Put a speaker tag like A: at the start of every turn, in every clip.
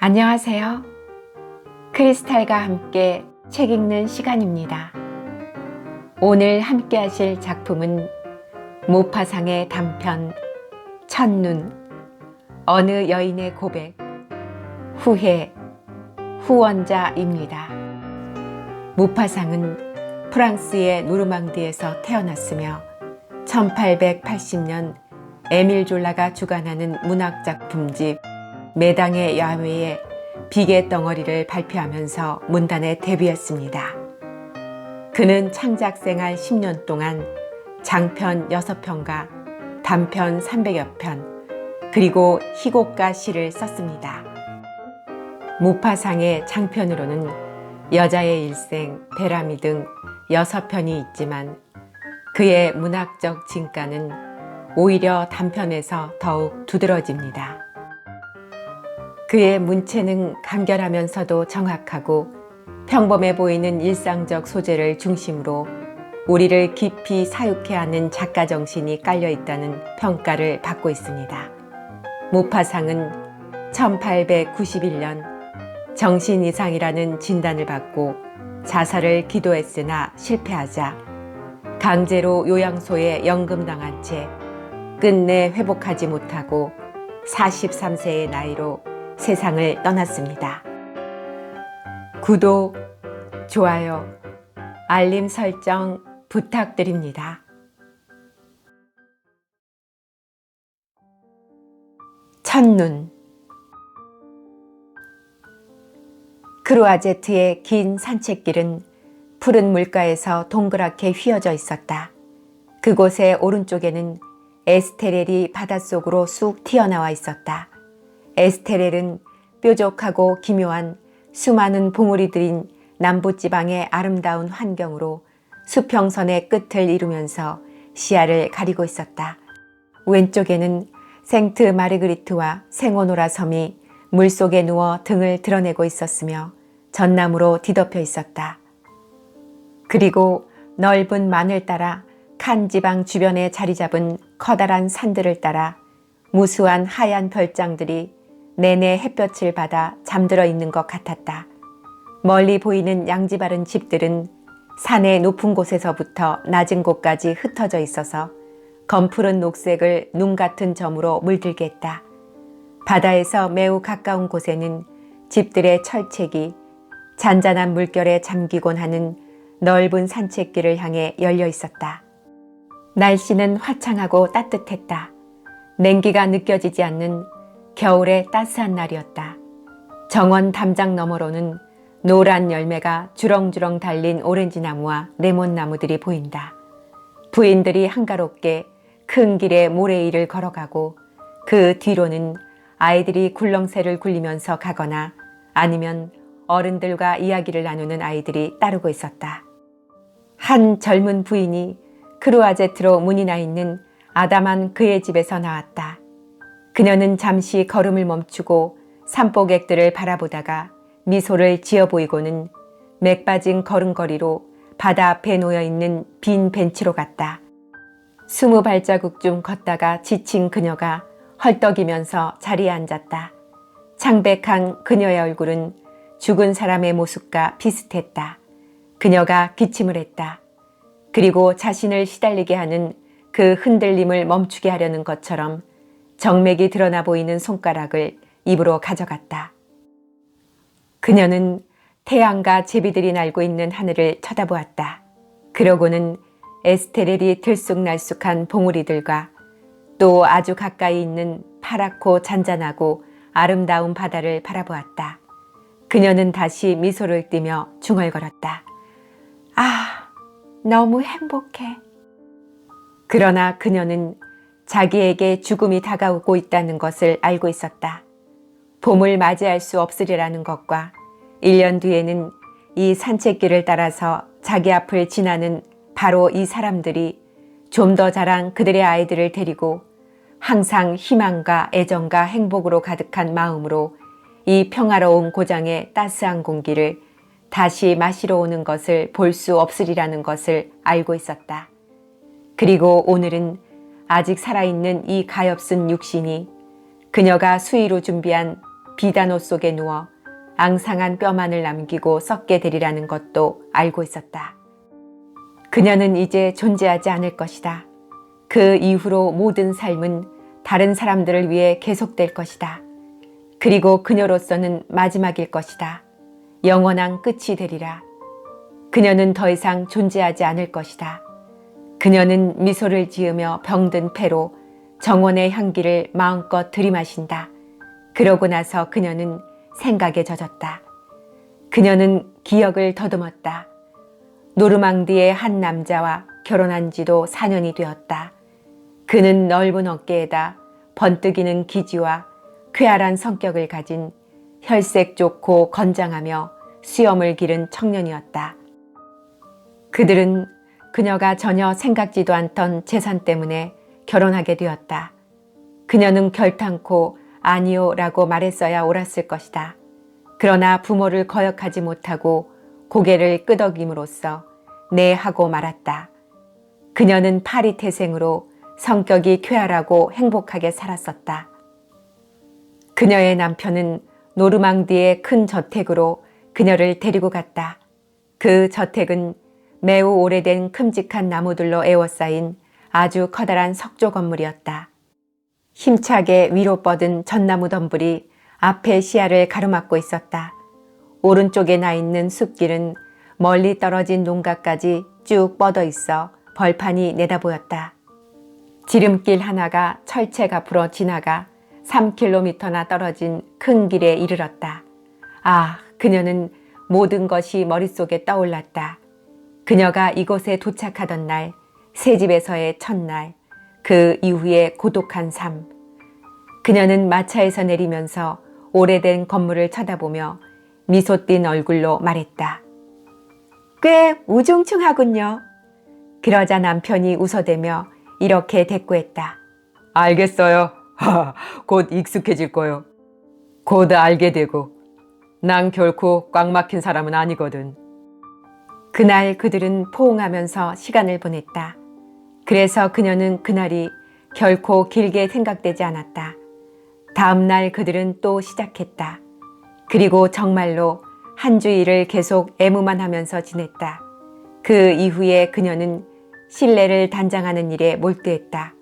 A: 안녕하세요. 크리스탈과 함께 책 읽는 시간입니다. 오늘 함께 하실 작품은 모파상의 단편 첫눈, 어느 여인의 고백, 후회, 후원자입니다. 모파상은 프랑스의 노르망디에서 태어났으며 1880년 에밀 졸라가 주관하는 문학작품집 매당의 야외에 비계 덩어리를 발표하면서 문단에 데뷔했습니다. 그는 창작 생활 10년 동안 장편 6편과 단편 300여 편, 그리고 희곡과 시를 썼습니다. 모파상의 장편으로는 여자의 일생, 베라미 등 6편이 있지만 그의 문학적 진가는 오히려 단편에서 더욱 두드러집니다. 그의 문체는 간결하면서도 정확하고 평범해 보이는 일상적 소재를 중심으로 우리를 깊이 사육해 하는 작가 정신이 깔려 있다는 평가를 받고 있습니다. 모파상은 1891년 정신 이상이라는 진단을 받고 자살을 기도했으나 실패하자 강제로 요양소에 연금당한 채 끝내 회복하지 못하고 43세의 나이로 세상을 떠났습니다. 구독, 좋아요, 알림 설정 부탁드립니다. 첫눈. 크루아제트의 긴 산책길은 푸른 물가에서 동그랗게 휘어져 있었다. 그곳의 오른쪽에는 에스테렐이 바닷속으로 쑥 튀어나와 있었다. 에스테렐은 뾰족하고 기묘한 수많은 봉우리 들인 남부지방의 아름다운 환경으로 수평선의 끝을 이루면서 시야를 가리고 있었다. 왼쪽에는 생트 마르그리트와 생오노라 섬이 물속에 누워 등을 드러내고 있었으며 전나무로 뒤덮여 있었다. 그리고 넓은 만을 따라 칸 지방 주변에 자리 잡은 커다란 산들을 따라 무수한 하얀 별장들이 내내 햇볕을 받아 잠들어 있는 것 같았다. 멀리 보이는 양지바른 집들은 산의 높은 곳에서부터 낮은 곳까지 흩어져 있어서 검푸른 녹색을 눈 같은 점으로 물들게 했다. 바다에서 매우 가까운 곳에는 집들의 철책이 잔잔한 물결에 잠기곤 하는 넓은 산책길을 향해 열려 있었다. 날씨는 화창하고 따뜻했다. 냉기가 느껴지지 않는 겨울의 따스한 날이었다. 정원 담장 너머로는 노란 열매가 주렁주렁 달린 오렌지 나무와 레몬 나무들이 보인다. 부인들이 한가롭게 큰 길에 모래 위를 걸어가고 그 뒤로는 아이들이 굴렁쇠를 굴리면서 가거나 아니면 어른들과 이야기를 나누는 아이들이 따르고 있었다. 한 젊은 부인이 크루아제트로 문이 나 있는 아담한 그의 집에서 나왔다. 그녀는 잠시 걸음을 멈추고 산보객들을 바라보다가 미소를 지어 보이고는 맥 빠진 걸음걸이로 바다 앞에 놓여있는 빈 벤치로 갔다. 20발자국 걷다가 지친 그녀가 헐떡이면서 자리에 앉았다. 창백한 그녀의 얼굴은 죽은 사람의 모습과 비슷했다. 그녀가 기침을 했다. 그리고 자신을 시달리게 하는 그 흔들림을 멈추게 하려는 것처럼 정맥이 드러나 보이는 손가락을 입으로 가져갔다. 그녀는 태양과 제비들이 날고 있는 하늘을 쳐다보았다. 그러고는 에스테렐이 들쑥날쑥한 봉우리들과 또 아주 가까이 있는 파랗고 잔잔하고 아름다운 바다를 바라보았다. 그녀는 다시 미소를 띠며 중얼거렸다. 아, 너무 행복해. 그러나 그녀는 자기에게 죽음이 다가오고 있다는 것을 알고 있었다. 봄을 맞이할 수 없으리라는 것과 1년 뒤에는 이 산책길을 따라서 자기 앞을 지나는 바로 이 사람들이 좀 더 자란 그들의 아이들을 데리고 항상 희망과 애정과 행복으로 가득한 마음으로 이 평화로운 고장의 따스한 공기를 다시 마시러 오는 것을 볼 수 없으리라는 것을 알고 있었다. 그리고 오늘은 아직 살아있는 이 가엾은 육신이 그녀가 수의로 준비한 비단옷 속에 누워 앙상한 뼈만을 남기고 썩게 되리라는 것도 알고 있었다. 그녀는 이제 존재하지 않을 것이다. 그 이후로 모든 삶은 다른 사람들을 위해 계속될 것이다. 그리고 그녀로서는 마지막일 것이다. 영원한 끝이 되리라. 그녀는 더 이상 존재하지 않을 것이다. 그녀는 미소를 지으며 병든 폐로 정원의 향기를 마음껏 들이마신다. 그러고 나서 그녀는 생각에 젖었다. 그녀는 기억을 더듬었다. 노르망디의 한 남자와 결혼한 지도 4년이 되었다. 그는 넓은 어깨에다 번뜩이는 기지와 쾌활한 성격을 가진 혈색 좋고 건장하며 수염을 기른 청년이었다. 그들은 그녀가 전혀 생각지도 않던 재산 때문에 결혼하게 되었다. 그녀는 결탄코 아니요 라고 말했어야 옳았을 것이다. 그러나 부모를 거역하지 못하고 고개를 끄덕임으로써 네 하고 말았다. 그녀는 파리태생으로 성격이 쾌활하고 행복하게 살았었다. 그녀의 남편은 노르망디의 큰 저택으로 그녀를 데리고 갔다. 그 저택은 매우 오래된 큼직한 나무들로 에워싸인 아주 커다란 석조 건물이었다. 힘차게 위로 뻗은 전나무 덤불이 앞의 시야를 가로막고 있었다. 오른쪽에 나 있는 숲길은 멀리 떨어진 농가까지 쭉 뻗어 있어 벌판이 내다보였다. 지름길 하나가 철책 앞으로 지나가 3km나 떨어진 큰 길에 이르렀다. 아, 그녀는 모든 것이 머릿속에 떠올랐다. 그녀가 이곳에 도착하던 날, 새 집에서의 첫날, 그 이후의 고독한 삶. 그녀는 마차에서 내리면서 오래된 건물을 쳐다보며 미소 띤 얼굴로 말했다. 꽤 우중충하군요. 그러자 남편이 웃어대며 이렇게 대꾸했다. 알겠어요. 곧 익숙해질 거요. 곧 알게 되고. 난 결코 꽉 막힌 사람은 아니거든. 그날 그들은 포옹하면서 시간을 보냈다. 그래서 그녀는 그날이 결코 길게 생각되지 않았다. 다음 날 그들은 또 시작했다. 그리고 정말로 한 주일을 계속 애무만 하면서 지냈다. 그 이후에 그녀는 신뢰를 단장하는 일에 몰두했다.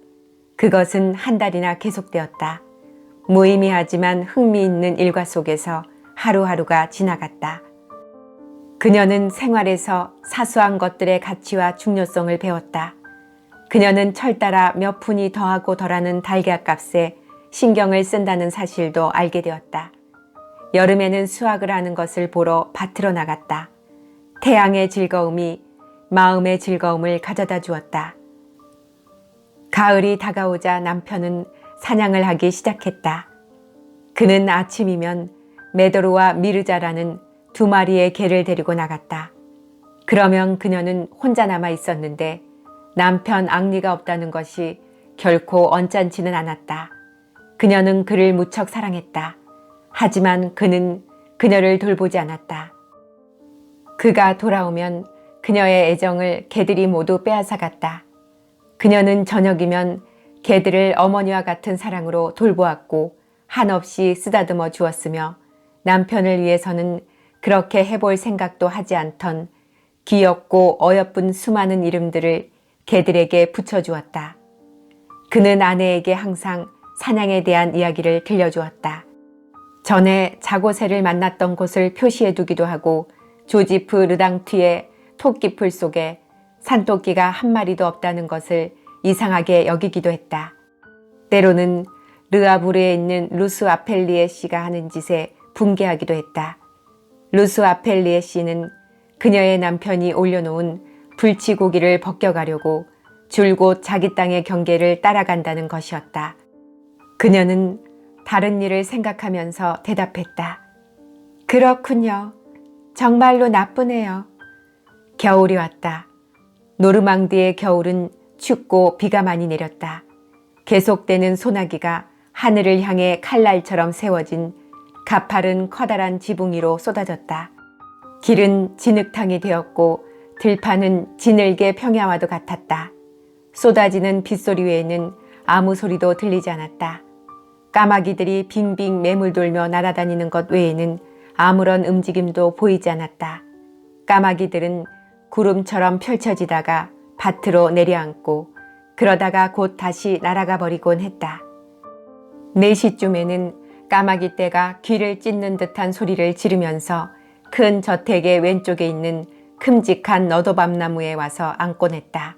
A: 그것은 한 달이나 계속되었다. 무의미하지만 흥미있는 일과 속에서 하루하루가 지나갔다. 그녀는 생활에서 사소한 것들의 가치와 중요성을 배웠다. 그녀는 철따라 몇 푼이 더하고 덜하는 달걀값에 신경을 쓴다는 사실도 알게 되었다. 여름에는 수확을 하는 것을 보러 밭으로 나갔다. 태양의 즐거움이 마음의 즐거움을 가져다 주었다. 가을이 다가오자 남편은 사냥을 하기 시작했다. 그는 아침이면 메도르와 미르자라는 2마리의 개를 데리고 나갔다. 그러면 그녀는 혼자 남아 있었는데 남편 앙리가 없다는 것이 결코 언짢지는 않았다. 그녀는 그를 무척 사랑했다. 하지만 그는 그녀를 돌보지 않았다. 그가 돌아오면 그녀의 애정을 개들이 모두 빼앗아갔다. 그녀는 저녁이면 개들을 어머니와 같은 사랑으로 돌보았고 한없이 쓰다듬어 주었으며 남편을 위해서는 그렇게 해볼 생각도 하지 않던 귀엽고 어여쁜 수많은 이름들을 개들에게 붙여주었다. 그는 아내에게 항상 사냥에 대한 이야기를 들려주었다. 전에 자고새를 만났던 곳을 표시해두기도 하고 조지프 르당튀의 토끼풀 속에 산토끼가 한 마리도 없다는 것을 이상하게 여기기도 했다. 때로는 르아부르에 있는 루스 아펠리에 씨가 하는 짓에 분개하기도 했다. 루스 아펠리에 씨는 그녀의 남편이 올려놓은 불치고기를 벗겨가려고 줄곧 자기 땅의 경계를 따라간다는 것이었다. 그녀는 다른 일을 생각하면서 대답했다. 그렇군요. 정말로 나쁘네요. 겨울이 왔다. 노르망디의 겨울은 춥고 비가 많이 내렸다. 계속되는 소나기가 하늘을 향해 칼날처럼 세워진 가파른 커다란 지붕 위로 쏟아졌다. 길은 진흙탕이 되었고 들판은 지늘개 평야와도 같았다. 쏟아지는 빗소리 외에는 아무 소리도 들리지 않았다. 까마귀들이 빙빙 매물돌며 날아다니는 것 외에는 아무런 움직임도 보이지 않았다. 까마귀들은 구름처럼 펼쳐지다가 밭으로 내려앉고 그러다가 곧 다시 날아가 버리곤 했다. 4시쯤에는 까마귀 떼가 귀를 찢는 듯한 소리를 지르면서 큰 저택의 왼쪽에 있는 큼직한 너도밤나무에 와서 앉곤 했다.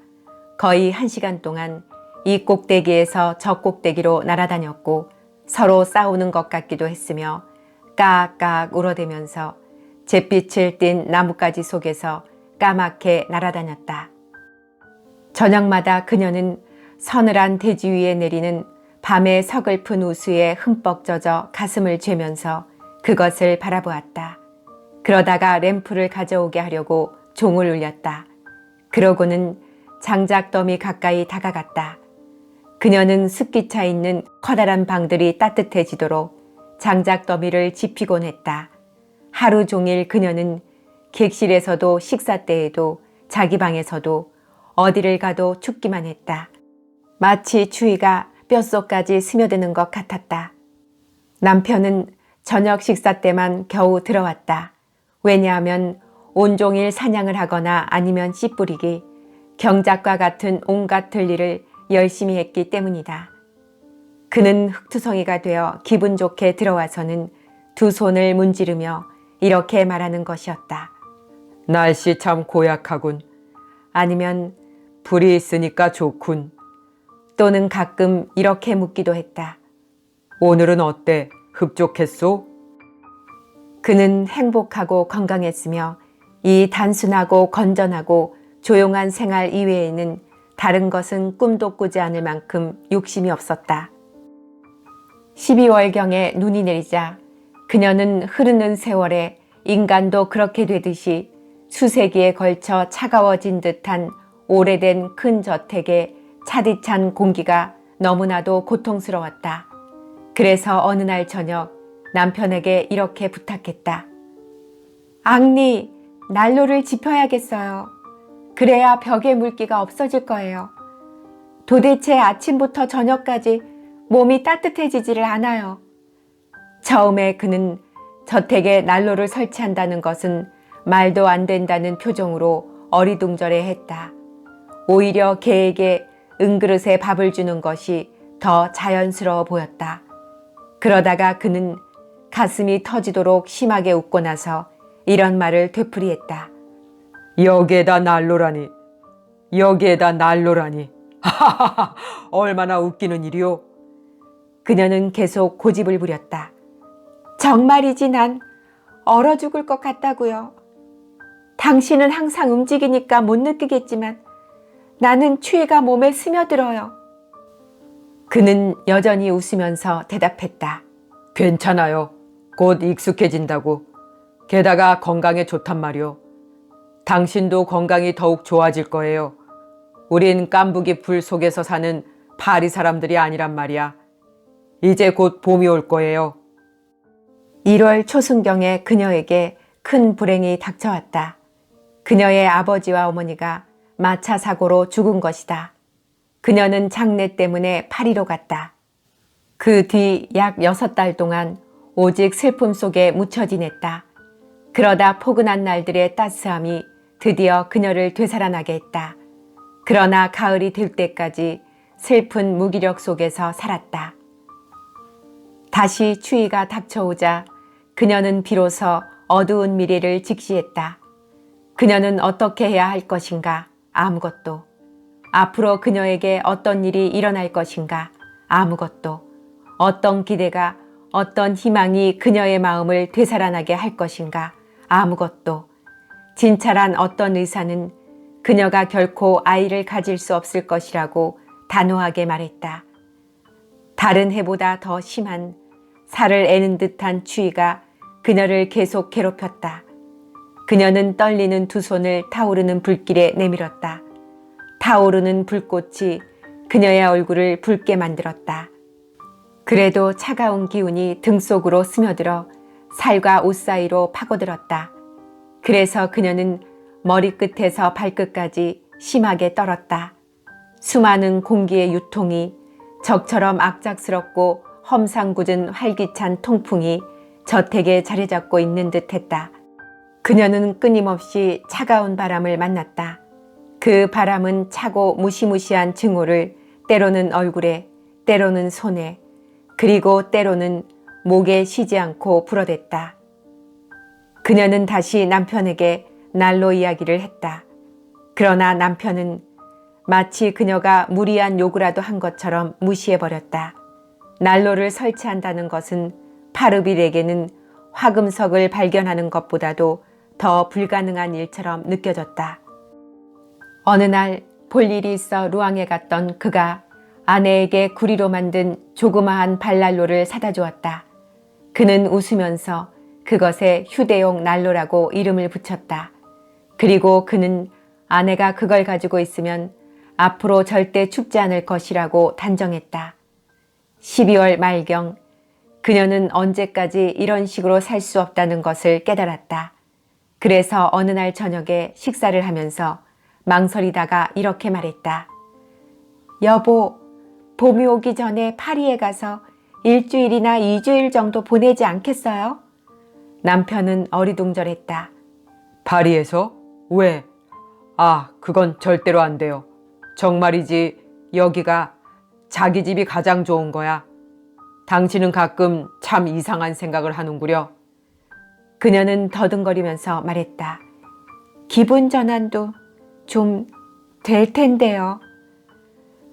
A: 거의 1시간 동안 이 꼭대기에서 저 꼭대기로 날아다녔고 서로 싸우는 것 같기도 했으며 까악까악 울어대면서 잿빛을 띤 나뭇가지 속에서 까맣게 날아다녔다. 저녁마다 그녀는 서늘한 대지 위에 내리는 밤의 서글픈 우수에 흠뻑 젖어 가슴을 죄면서 그것을 바라보았다. 그러다가 램프를 가져오게 하려고 종을 울렸다. 그러고는 장작더미 가까이 다가갔다. 그녀는 습기 차 있는 커다란 방들이 따뜻해지도록 장작더미를 지피곤 했다. 하루 종일 그녀는 객실에서도 식사 때에도 자기 방에서도 어디를 가도 춥기만 했다. 마치 추위가 뼛속까지 스며드는 것 같았다. 남편은 저녁 식사 때만 겨우 들어왔다. 왜냐하면 온종일 사냥을 하거나 아니면 씨 뿌리기, 경작과 같은 온갖 들일을 열심히 했기 때문이다. 그는 흙투성이가 되어 기분 좋게 들어와서는 두 손을 문지르며 이렇게 말하는 것이었다. 날씨 참 고약하군. 아니면 불이 있으니까 좋군. 또는 가끔 이렇게 묻기도 했다. 오늘은 어때? 흡족했소? 그는 행복하고 건강했으며 이 단순하고 건전하고 조용한 생활 이외에는 다른 것은 꿈도 꾸지 않을 만큼 욕심이 없었다. 12월경에 눈이 내리자 그녀는 흐르는 세월에 인간도 그렇게 되듯이 수세기에 걸쳐 차가워진 듯한 오래된 큰 저택에 차디찬 공기가 너무나도 고통스러웠다. 그래서 어느 날 저녁 남편에게 이렇게 부탁했다. 앙리, 난로를 지펴야겠어요. 그래야 벽에 물기가 없어질 거예요. 도대체 아침부터 저녁까지 몸이 따뜻해지지를 않아요. 처음에 그는 저택에 난로를 설치한다는 것은 말도 안 된다는 표정으로 어리둥절해 했다. 오히려 개에게 은그릇에 밥을 주는 것이 더 자연스러워 보였다. 그러다가 그는 가슴이 터지도록 심하게 웃고 나서 이런 말을 되풀이했다. 여기에다 난로라니. 여기에다 난로라니. 하하하, 얼마나 웃기는 일이오. 그녀는 계속 고집을 부렸다. 정말이지 난 얼어 죽을 것 같다고요. 당신은 항상 움직이니까 못 느끼겠지만 나는 추위가 몸에 스며들어요. 그는 여전히 웃으면서 대답했다. 괜찮아요. 곧 익숙해진다고. 게다가 건강에 좋단 말이오. 당신도 건강이 더욱 좋아질 거예요. 우린 깐부기 불 속에서 사는 파리 사람들이 아니란 말이야. 이제 곧 봄이 올 거예요. 1월 초순경에 그녀에게 큰 불행이 닥쳐왔다. 그녀의 아버지와 어머니가 마차 사고로 죽은 것이다. 그녀는 장례 때문에 파리로 갔다. 그 뒤 약 6달 동안 오직 슬픔 속에 묻혀 지냈다. 그러다 포근한 날들의 따스함이 드디어 그녀를 되살아나게 했다. 그러나 가을이 될 때까지 슬픈 무기력 속에서 살았다. 다시 추위가 닥쳐오자 그녀는 비로소 어두운 미래를 직시했다. 그녀는 어떻게 해야 할 것인가? 아무것도. 앞으로 그녀에게 어떤 일이 일어날 것인가? 아무것도. 어떤 기대가, 어떤 희망이 그녀의 마음을 되살아나게 할 것인가? 아무것도. 진찰한 어떤 의사는 그녀가 결코 아이를 가질 수 없을 것이라고 단호하게 말했다. 다른 해보다 더 심한 살을 애는 듯한 추위가 그녀를 계속 괴롭혔다. 그녀는 떨리는 두 손을 타오르는 불길에 내밀었다. 타오르는 불꽃이 그녀의 얼굴을 붉게 만들었다. 그래도 차가운 기운이 등 속으로 스며들어 살과 옷 사이로 파고들었다. 그래서 그녀는 머리끝에서 발끝까지 심하게 떨었다. 수많은 공기의 유통이 적처럼 악작스럽고 험상궂은 활기찬 통풍이 저택에 자리 잡고 있는 듯했다. 그녀는 끊임없이 차가운 바람을 만났다. 그 바람은 차고 무시무시한 증오를 때로는 얼굴에, 때로는 손에, 그리고 때로는 목에 쉬지 않고 불어댔다. 그녀는 다시 남편에게 난로 이야기를 했다. 그러나 남편은 마치 그녀가 무리한 요구라도 한 것처럼 무시해버렸다. 난로를 설치한다는 것은 파르빌에게는 화금석을 발견하는 것보다도 더 불가능한 일처럼 느껴졌다. 어느 날 볼 일이 있어 루앙에 갔던 그가 아내에게 구리로 만든 조그마한 발난로를 사다 주었다. 그는 웃으면서 그것에 휴대용 난로라고 이름을 붙였다. 그리고 그는 아내가 그걸 가지고 있으면 앞으로 절대 춥지 않을 것이라고 단정했다. 12월 말경 그녀는 언제까지 이런 식으로 살 수 없다는 것을 깨달았다. 그래서 어느 날 저녁에 식사를 하면서 망설이다가 이렇게 말했다. 여보, 봄이 오기 전에 파리에 가서 1주일이나 2주일 정도 보내지 않겠어요? 남편은 어리둥절했다.
B: 파리에서? 왜? 아, 그건 절대로 안 돼요. 정말이지 여기가 자기 집이 가장 좋은 거야. 당신은 가끔 참 이상한 생각을 하는구려.
A: 그녀는 더듬거리면서 말했다. 기분 전환도 좀 될 텐데요.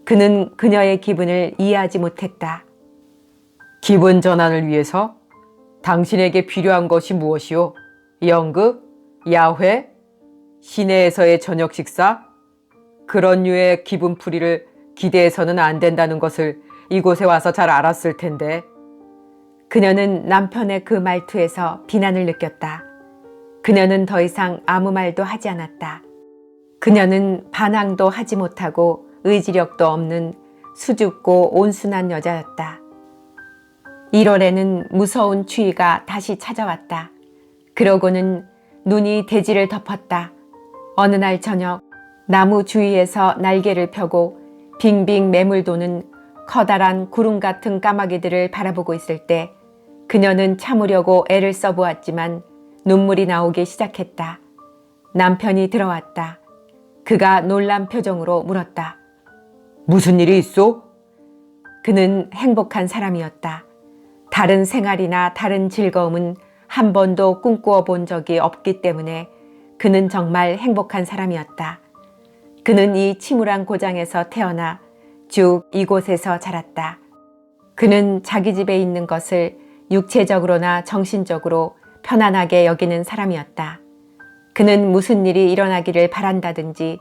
A: 그는 그녀의 기분을 이해하지 못했다.
B: 기분 전환을 위해서? 당신에게 필요한 것이 무엇이오? 연극? 야회? 시내에서의 저녁 식사? 그런 류의 기분풀이를 기대해서는 안 된다는 것을 이곳에 와서 잘 알았을 텐데.
A: 그녀는 남편의 그 말투에서 비난을 느꼈다. 그녀는 더 이상 아무 말도 하지 않았다. 그녀는 반항도 하지 못하고 의지력도 없는 수줍고 온순한 여자였다. 1월에는 무서운 추위가 다시 찾아왔다. 그러고는 눈이 대지를 덮었다. 어느 날 저녁 나무 주위에서 날개를 펴고 빙빙 매물도는 커다란 구름 같은 까마귀들을 바라보고 있을 때 그녀는 참으려고 애를 써보았지만 눈물이 나오기 시작했다. 남편이 들어왔다. 그가 놀란 표정으로 물었다.
B: 무슨 일이 있어?
A: 그는 행복한 사람이었다. 다른 생활이나 다른 즐거움은 한 번도 꿈꾸어 본 적이 없기 때문에 그는 정말 행복한 사람이었다. 그는 이 침울한 고장에서 태어나 쭉 이곳에서 자랐다. 그는 자기 집에 있는 것을 육체적으로나 정신적으로 편안하게 여기는 사람이었다. 그는 무슨 일이 일어나기를 바란다든지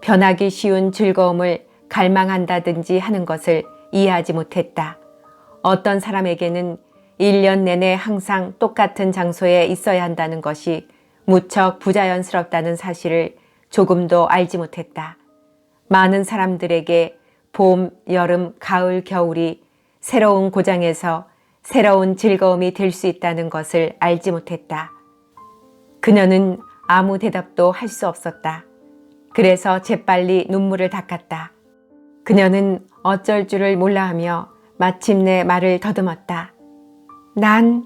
A: 변하기 쉬운 즐거움을 갈망한다든지 하는 것을 이해하지 못했다. 어떤 사람에게는 1년 내내 항상 똑같은 장소에 있어야 한다는 것이 무척 부자연스럽다는 사실을 조금도 알지 못했다. 많은 사람들에게 봄, 여름, 가을, 겨울이 새로운 고장에서 새로운 즐거움이 될 수 있다는 것을 알지 못했다. 그녀는 아무 대답도 할 수 없었다. 그래서 재빨리 눈물을 닦았다. 그녀는 어쩔 줄을 몰라 하며 마침내 말을 더듬었다. 난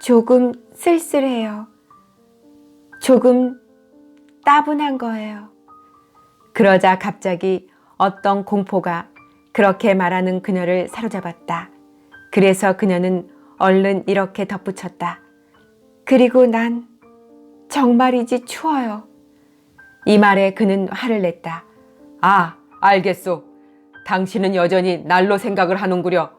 A: 조금 쓸쓸해요. 조금 따분한 거예요. 그러자 갑자기 어떤 공포가 그렇게 말하는 그녀를 사로잡았다. 그래서 그녀는 얼른 이렇게 덧붙였다. 그리고 난 정말이지 추워요. 이 말에 그는 화를 냈다.
B: 아, 알겠소. 당신은 여전히 날로 생각을 하는구려.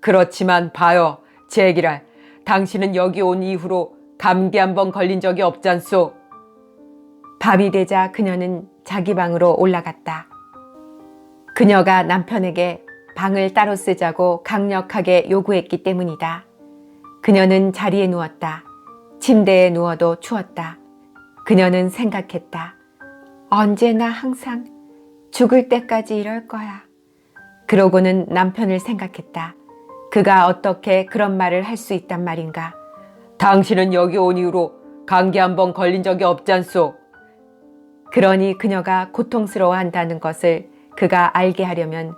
B: 그렇지만 봐요, 제기랄. 당신은 여기 온 이후로 감기 한 번 걸린 적이 없잖소.
A: 밤이 되자 그녀는 자기 방으로 올라갔다. 그녀가 남편에게 방을 따로 쓰자고 강력하게 요구했기 때문이다. 그녀는 자리에 누웠다. 침대에 누워도 추웠다. 그녀는 생각했다. 언제나 항상 죽을 때까지 이럴 거야. 그러고는 남편을 생각했다. 그가 어떻게 그런 말을 할 수 있단 말인가.
B: 당신은 여기 온 이후로 감기 한 번 걸린 적이 없잖소.
A: 그러니 그녀가 고통스러워한다는 것을 그가 알게 하려면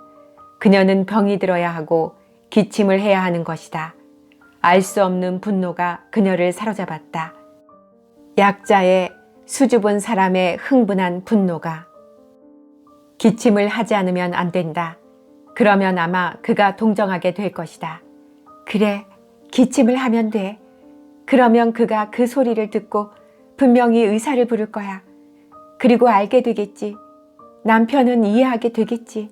A: 그녀는 병이 들어야 하고 기침을 해야 하는 것이다. 알 수 없는 분노가 그녀를 사로잡았다. 약자의 수줍은 사람의 흥분한 분노가. 기침을 하지 않으면 안 된다. 그러면 아마 그가 동정하게 될 것이다. 그래, 기침을 하면 돼. 그러면 그가 그 소리를 듣고 분명히 의사를 부를 거야. 그리고 알게 되겠지. 남편은 이해하게 되겠지.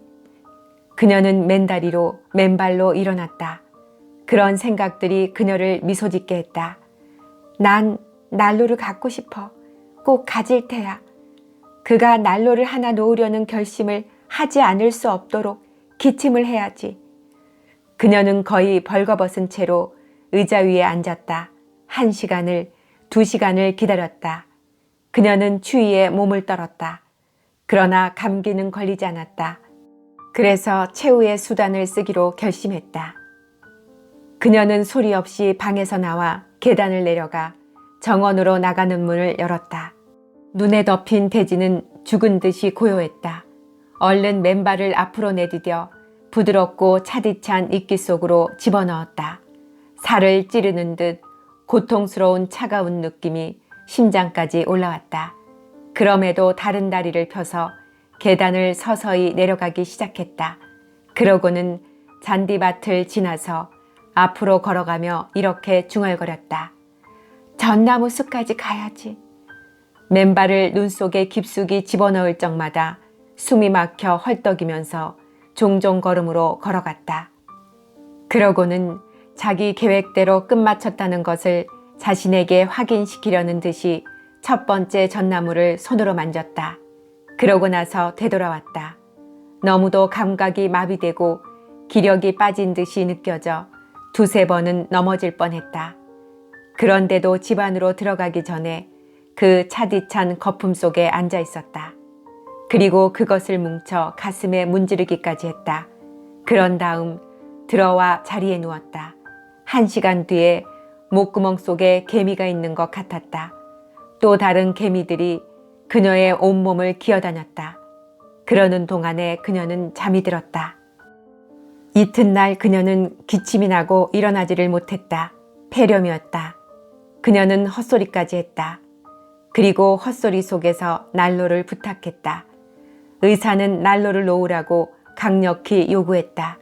A: 그녀는 맨발로 일어났다. 그런 생각들이 그녀를 미소짓게 했다. 난 난로를 갖고 싶어. 꼭 가질 테야. 그가 난로를 하나 놓으려는 결심을 하지 않을 수 없도록 기침을 해야지. 그녀는 거의 벌거벗은 채로 의자 위에 앉았다. 1시간을, 2시간을 기다렸다. 그녀는 추위에 몸을 떨었다. 그러나 감기는 걸리지 않았다. 그래서 최후의 수단을 쓰기로 결심했다. 그녀는 소리 없이 방에서 나와 계단을 내려가 정원으로 나가는 문을 열었다. 눈에 덮인 대지는 죽은 듯이 고요했다. 얼른 맨발을 앞으로 내디뎌 부드럽고 차디찬 이끼 속으로 집어넣었다. 살을 찌르는 듯 고통스러운 차가운 느낌이 심장까지 올라왔다. 그럼에도 다른 다리를 펴서 계단을 서서히 내려가기 시작했다. 그러고는 잔디밭을 지나서 앞으로 걸어가며 이렇게 중얼거렸다. 전나무 숲까지 가야지. 맨발을 눈 속에 깊숙이 집어넣을 적마다 숨이 막혀 헐떡이면서 종종 걸음으로 걸어갔다. 그러고는 자기 계획대로 끝마쳤다는 것을 자신에게 확인시키려는 듯이 첫 번째 전나무를 손으로 만졌다. 그러고 나서 되돌아왔다. 너무도 감각이 마비되고 기력이 빠진 듯이 느껴져 2-3번은 넘어질 뻔했다. 그런데도 집 안으로 들어가기 전에 그 차디찬 거품 속에 앉아 있었다. 그리고 그것을 뭉쳐 가슴에 문지르기까지 했다. 그런 다음 들어와 자리에 누웠다. 1시간 뒤에 목구멍 속에 개미가 있는 것 같았다. 또 다른 개미들이 그녀의 온몸을 기어다녔다. 그러는 동안에 그녀는 잠이 들었다. 이튿날 그녀는 기침이 나고 일어나지를 못했다. 폐렴이었다. 그녀는 헛소리까지 했다. 그리고 헛소리 속에서 난로를 부탁했다. 의사는 난로를 놓으라고 강력히 요구했다.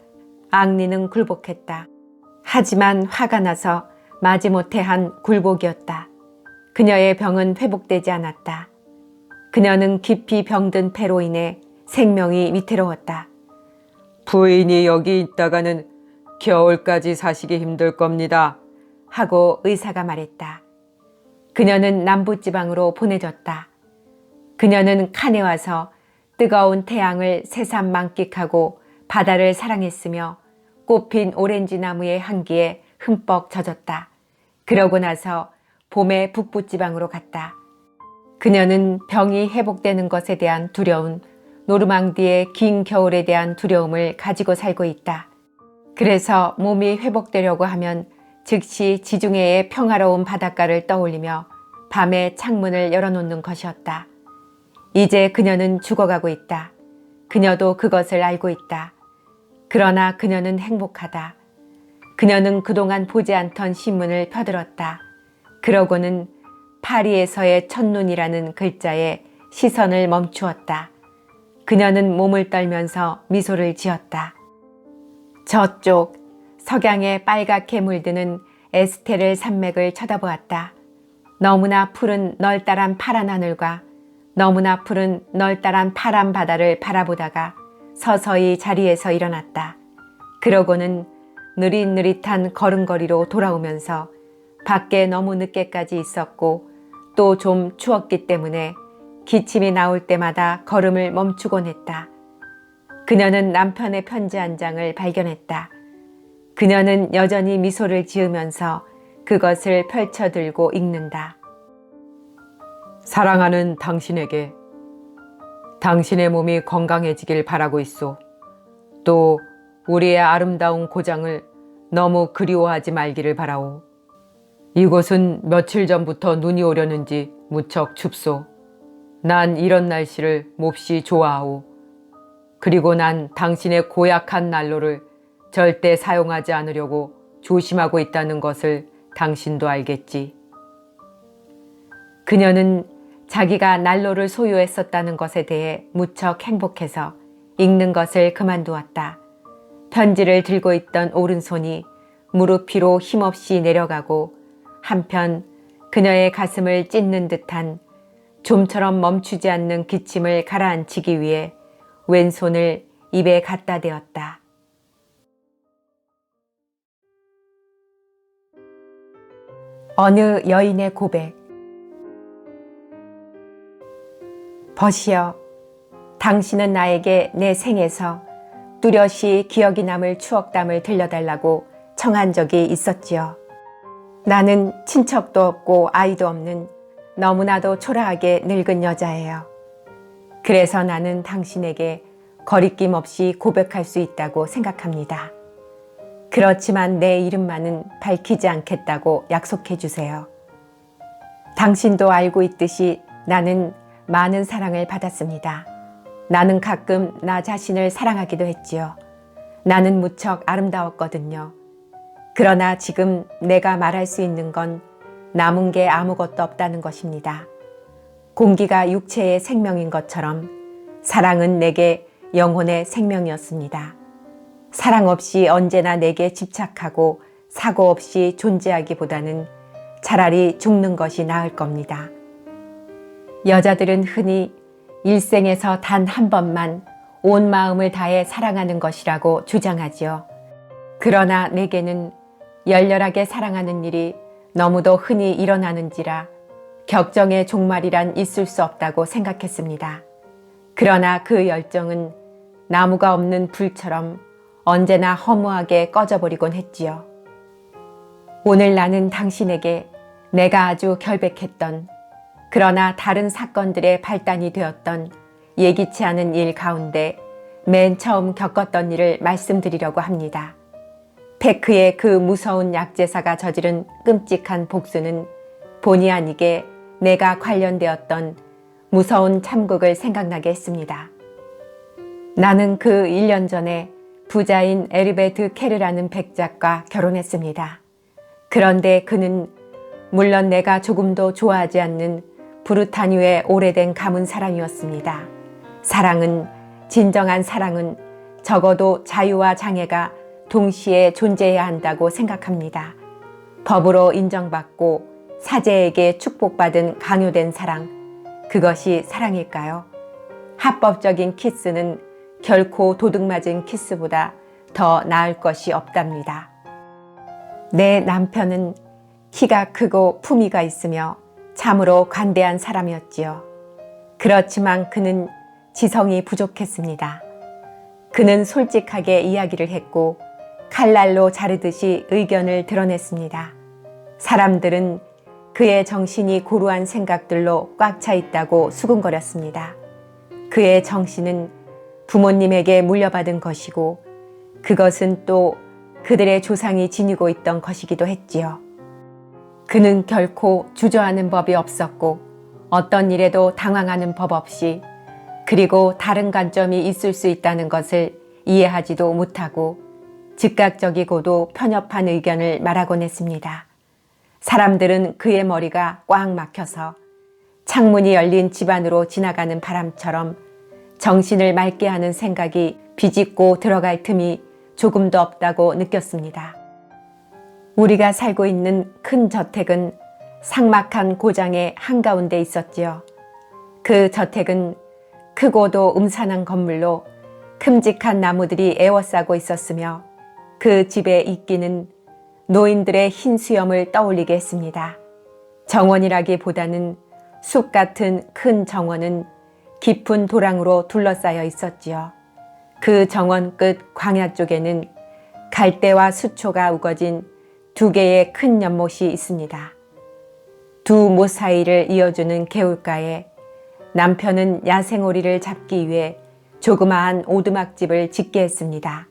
A: 앙리는 굴복했다. 하지만 화가 나서 마지못해 한 굴복이었다. 그녀의 병은 회복되지 않았다. 그녀는 깊이 병든 폐로 인해 생명이 위태로웠다.
B: 부인이 여기 있다가는 겨울까지 사시기 힘들 겁니다.
A: 하고 의사가 말했다. 그녀는 남부지방으로 보내졌다. 그녀는 칸에 와서 뜨거운 태양을 새삼 만끽하고 바다를 사랑했으며 꽃핀 오렌지 나무의 향기에 흠뻑 젖었다. 그러고 나서 봄의 북부지방으로 갔다. 그녀는 병이 회복되는 것에 대한 두려움, 노르망디의 긴 겨울에 대한 두려움을 가지고 살고 있다. 그래서 몸이 회복되려고 하면 즉시 지중해의 평화로운 바닷가를 떠올리며 밤에 창문을 열어놓는 것이었다. 이제 그녀는 죽어가고 있다. 그녀도 그것을 알고 있다. 그러나 그녀는 행복하다. 그녀는 그동안 보지 않던 신문을 펴들었다. 그러고는 파리에서의 첫눈이라는 글자에 시선을 멈추었다. 그녀는 몸을 떨면서 미소를 지었다. 저쪽 석양에 빨갛게 물드는 에스테르 산맥을 쳐다보았다. 너무나 푸른 널따란 파란 하늘과 너무나 푸른 널따란 파란 바다를 바라보다가 서서히 자리에서 일어났다. 그러고는 느릿느릿한 걸음걸이로 돌아오면서 밖에 너무 늦게까지 있었고 또 좀 추웠기 때문에 기침이 나올 때마다 걸음을 멈추곤 했다. 그녀는 남편의 편지 한 장을 발견했다. 그녀는 여전히 미소를 지으면서 그것을 펼쳐들고 읽는다.
B: 사랑하는 당신에게 당신의 몸이 건강해지길 바라고 있소. 또 우리의 아름다운 고장을 너무 그리워하지 말기를 바라오. 이곳은 며칠 전부터 눈이 오려는지 무척 춥소. 난 이런 날씨를 몹시 좋아하오. 그리고 난 당신의 고약한 난로를 절대 사용하지 않으려고 조심하고 있다는 것을 당신도 알겠지. 그녀는 자기가 난로를 소유했었다는 것에 대해 무척 행복해서 읽는 것을 그만두었다. 편지를 들고 있던 오른손이 무릎 위로 힘없이 내려가고 한편 그녀의 가슴을 찢는 듯한 좀처럼 멈추지 않는 기침을 가라앉히기 위해 왼손을 입에 갖다 대었다. 어느 여인의 고백. 버시여, 당신은 나에게 내 생에서 뚜렷이 기억이 남을 추억담을 들려달라고 청한 적이 있었지요. 나는 친척도 없고 아이도 없는 너무나도 초라하게 늙은 여자예요. 그래서 나는 당신에게 거리낌 없이 고백할 수 있다고 생각합니다. 그렇지만 내 이름만은 밝히지 않겠다고 약속해 주세요. 당신도 알고 있듯이 나는 많은 사랑을 받았습니다. 나는 가끔 나 자신을 사랑하기도 했지요. 나는 무척 아름다웠거든요. 그러나 지금 내가 말할 수 있는 건 남은 게 아무것도 없다는 것입니다. 공기가 육체의 생명인 것처럼 사랑은 내게 영혼의 생명이었습니다. 사랑 없이 언제나 내게 집착하고 사고 없이 존재하기보다는 차라리 죽는 것이 나을 겁니다. 여자들은 흔히 일생에서 단 한 번만 온 마음을 다해 사랑하는 것이라고 주장하지요. 그러나 내게는 열렬하게 사랑하는 일이 너무도 흔히 일어나는지라 격정의 종말이란 있을 수 없다고 생각했습니다. 그러나 그 열정은 나무가 없는 불처럼 언제나 허무하게 꺼져버리곤 했지요. 오늘 나는 당신에게 내가 아주 결백했던 그러나 다른 사건들의 발단이 되었던 예기치 않은 일 가운데 맨 처음 겪었던 일을 말씀드리려고 합니다. 페크의 그 무서운 약제사가 저지른 끔찍한 복수는 본의 아니게 내가 관련되었던 무서운 참극을 생각나게 했습니다. 나는 그 1년 전에 부자인 에르베트 케르라는 백작과 결혼했습니다. 그런데 그는 물론 내가 조금도 좋아하지 않는 브루타뉴의 오래된 가문 사람이었습니다. 사랑은, 진정한 사랑은 적어도 자유와 장애가 동시에 존재해야 한다고 생각합니다. 법으로 인정받고 사제에게 축복받은 강요된 사랑, 그것이 사랑일까요? 합법적인 키스는 결코 도둑맞은 키스보다 더 나을 것이 없답니다. 내 남편은 키가 크고 품위가 있으며 참으로 관대한 사람이었지요. 그렇지만 그는 지성이 부족했습니다. 그는 솔직하게 이야기를 했고 칼날로 자르듯이 의견을 드러냈습니다. 사람들은 그의 정신이 고루한 생각들로 꽉 차 있다고 수군거렸습니다. 그의 정신은 부모님에게 물려받은 것이고 그것은 또 그들의 조상이 지니고 있던 것이기도 했지요. 그는 결코 주저하는 법이 없었고 어떤 일에도 당황하는 법 없이 그리고 다른 관점이 있을 수 있다는 것을 이해하지도 못하고 즉각적이고도 편협한 의견을 말하곤 했습니다. 사람들은 그의 머리가 꽉 막혀서 창문이 열린 집 안으로 지나가는 바람처럼 정신을 맑게 하는 생각이 비집고 들어갈 틈이 조금도 없다고 느꼈습니다. 우리가 살고 있는 큰 저택은 삭막한 고장의 한가운데 있었지요. 그 저택은 크고도 음산한 건물로 큼직한 나무들이 에워싸고 있었으며 그 집의 이끼는 노인들의 흰 수염을 떠올리게 했습니다. 정원이라기보다는 숲 같은 큰 정원은 깊은 도랑으로 둘러싸여 있었지요. 그 정원 끝 광야 쪽에는 갈대와 수초가 우거진 두 개의 큰 연못이 있습니다. 두 못 사이를 이어주는 개울가에 남편은 야생오리를 잡기 위해 조그마한 오두막집을 짓게 했습니다.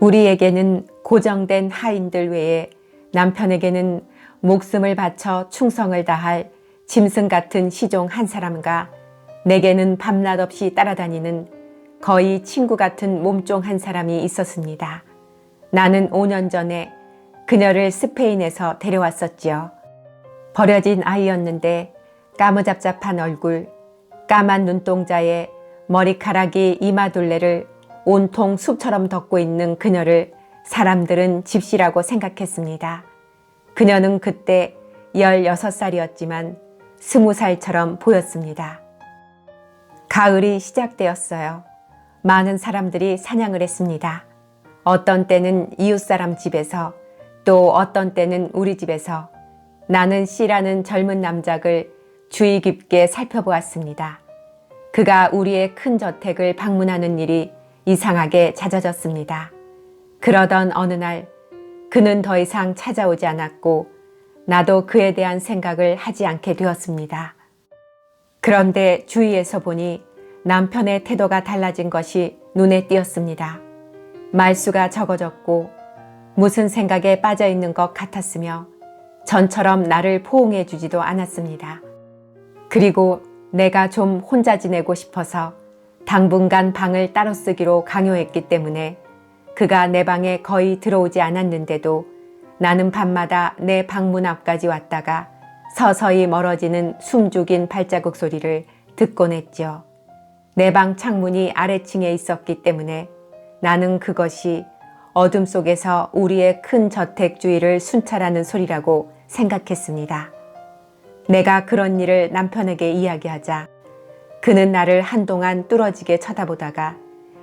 B: 우리에게는 고정된 하인들 외에 남편에게는 목숨을 바쳐 충성을 다할 짐승 같은 시종 한 사람과 내게는 밤낮 없이 따라다니는
A: 거의 친구 같은 몸종 한 사람이 있었습니다. 나는 5년 전에 그녀를 스페인에서 데려왔었지요. 버려진 아이였는데 까무잡잡한 얼굴, 까만 눈동자에 머리카락이 이마둘레를 온통 숲처럼 덮고 있는 그녀를 사람들은 집시라고 생각했습니다. 그녀는 그때 16살이었지만 20살처럼 보였습니다. 가을이 시작되었어요. 많은 사람들이 사냥을 했습니다. 어떤 때는 이웃사람 집에서, 또 어떤 때는 우리 집에서 나는 C라는 젊은 남작을 주의 깊게 살펴보았습니다. 그가 우리의 큰 저택을 방문하는 일이 이상하게 잦아졌습니다. 그러던 어느 날 그는 더 이상 찾아오지 않았고 나도 그에 대한 생각을 하지 않게 되었습니다. 그런데 주위에서 보니 남편의 태도가 달라진 것이 눈에 띄었습니다. 말수가 적어졌고 무슨 생각에 빠져 있는 것 같았으며 전처럼 나를 포옹해 주지도 않았습니다. 그리고 내가 좀 혼자 지내고 싶어서 당분간 방을 따로 쓰기로 강요했기 때문에 그가 내 방에 거의 들어오지 않았는데도 나는 밤마다 내 방문 앞까지 왔다가 서서히 멀어지는 숨죽인 발자국 소리를 듣곤 했죠. 내 방 창문이 아래층에 있었기 때문에 나는 그것이 어둠 속에서 우리의 큰 저택 주위를 순찰하는 소리라고 생각했습니다. 내가 그런 일을 남편에게 이야기하자 그는 나를 한동안 뚫어지게 쳐다보다가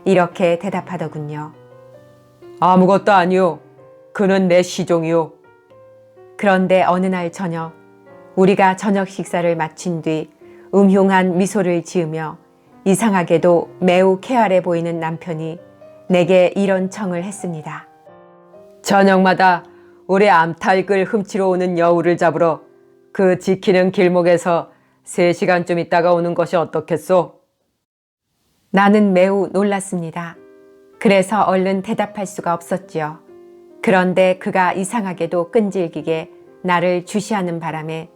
A: 이렇게 대답하더군요.
B: 아무것도 아니요. 그는 내 시종이요.
A: 그런데 어느 날 저녁, 우리가 저녁 식사를 마친 뒤 음흉한 미소를 지으며 이상하게도 매우 쾌활해 보이는 남편이 내게 이런 청을 했습니다.
B: 저녁마다 우리 암탉을 훔치러 오는 여우를 잡으러 그 지키는 길목에서 3시간쯤 있다가 오는 것이 어떻겠소?
A: 나는 매우 놀랐습니다. 그래서 얼른 대답할 수가 없었지요. 그런데 그가 이상하게도 끈질기게 나를 주시하는 바람에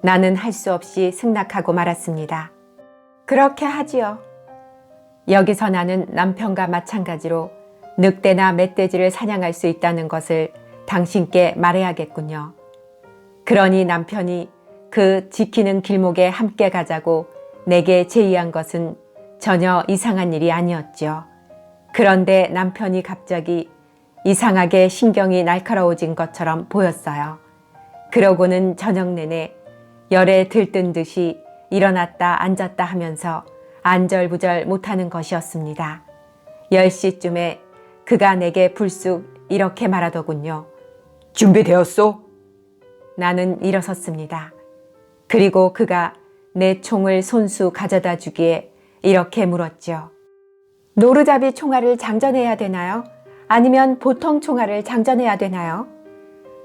A: 나는 할 수 없이 승낙하고 말았습니다. 그렇게 하지요. 여기서 나는 남편과 마찬가지로 늑대나 멧돼지를 사냥할 수 있다는 것을 당신께 말해야겠군요. 그러니 남편이 그 지키는 길목에 함께 가자고 내게 제의한 것은 전혀 이상한 일이 아니었지요. 그런데 남편이 갑자기 이상하게 신경이 날카로워진 것처럼 보였어요. 그러고는 저녁 내내 열에 들뜬 듯이 일어났다 앉았다 하면서 안절부절 못하는 것이었습니다. 10시쯤에 그가 내게 불쑥 이렇게 말하더군요.
B: 준비되었소?
A: 나는 일어섰습니다. 그리고 그가 내 총을 손수 가져다 주기에 이렇게 물었죠. 노루잡이 총알을 장전해야 되나요? 아니면 보통 총알을 장전해야 되나요?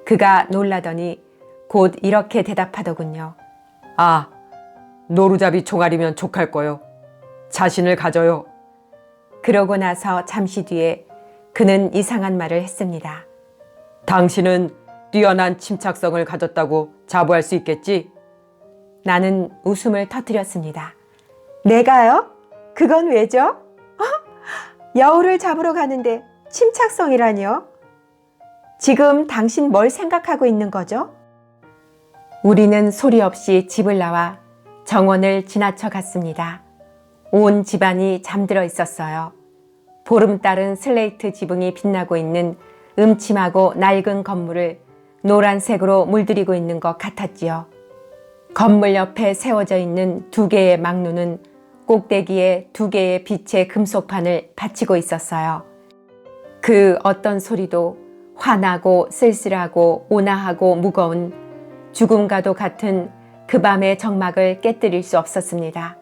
A: 그가 놀라더니 곧 이렇게 대답하더군요.
B: 아, 노루잡이 총알이면 족할 거요. 자신을 가져요.
A: 그러고 나서 잠시 뒤에 그는 이상한 말을 했습니다.
B: 당신은 뛰어난 침착성을 가졌다고 자부할 수 있겠지?
A: 나는 웃음을 터뜨렸습니다. 내가요? 그건 왜죠? 여우를 잡으러 가는데 침착성이라니요? 지금 당신 뭘 생각하고 있는 거죠? 우리는 소리 없이 집을 나와 정원을 지나쳐 갔습니다. 온 집안이 잠들어 있었어요. 보름달은 슬레이트 지붕이 빛나고 있는 음침하고 낡은 건물을 노란색으로 물들이고 있는 것 같았지요. 건물 옆에 세워져 있는 2개의 망루는 꼭대기에 2개의 빛의 금속판을 받치고 있었어요. 그 어떤 소리도 환하고 쓸쓸하고 온화하고 무거운 죽음과도 같은 그 밤의 정막을 깨뜨릴 수 없었습니다.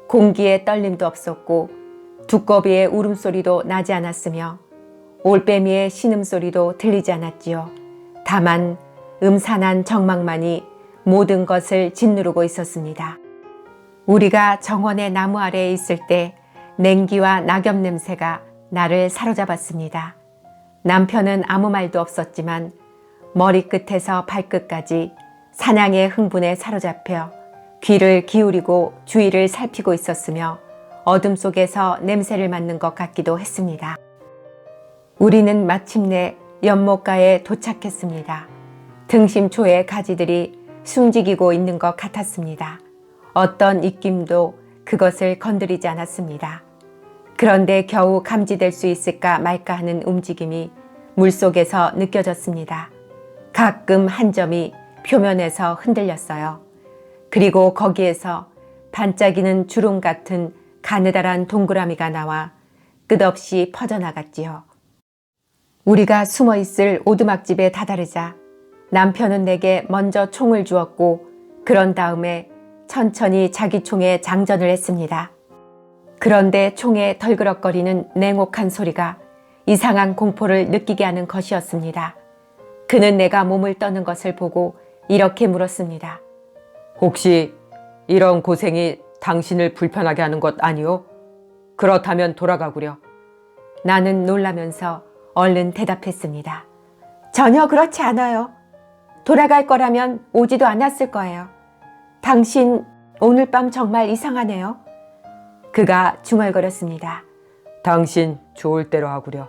A: 공기에 떨림도 없었고 두꺼비의 울음소리도 나지 않았으며 올빼미의 신음소리도 들리지 않았지요. 다만 음산한 정막만이 모든 것을 짓누르고 있었습니다. 우리가 정원의 나무 아래에 있을 때 냉기와 낙엽 냄새가 나를 사로잡았습니다. 남편은 아무 말도 없었지만 머리끝에서 발끝까지 사냥의 흥분에 사로잡혀 귀를 기울이고 주위를 살피고 있었으며 어둠 속에서 냄새를 맡는 것 같기도 했습니다. 우리는 마침내 연못가에 도착했습니다. 등심초의 가지들이 숨지기고 있는 것 같았습니다. 어떤 입김도 그것을 건드리지 않았습니다. 그런데 겨우 감지될 수 있을까 말까 하는 움직임이 물속에서 느껴졌습니다. 가끔 한 점이 표면에서 흔들렸어요. 그리고 거기에서 반짝이는 주름 같은 가느다란 동그라미가 나와 끝없이 퍼져나갔지요. 우리가 숨어있을 오두막집에 다다르자 남편은 내게 먼저 총을 주었고 그런 다음에 천천히 자기 총에 장전을 했습니다. 그런데 총의 덜그럭거리는 냉혹한 소리가 이상한 공포를 느끼게 하는 것이었습니다. 그는 내가 몸을 떠는 것을 보고 이렇게 물었습니다.
B: 혹시 이런 고생이 당신을 불편하게 하는 것 아니오? 그렇다면 돌아가구려.
A: 나는 놀라면서 얼른 대답했습니다. 전혀 그렇지 않아요. 돌아갈 거라면 오지도 않았을 거예요. 당신 오늘 밤 정말 이상하네요. 그가 중얼거렸습니다.
B: 당신 좋을 대로 하구려.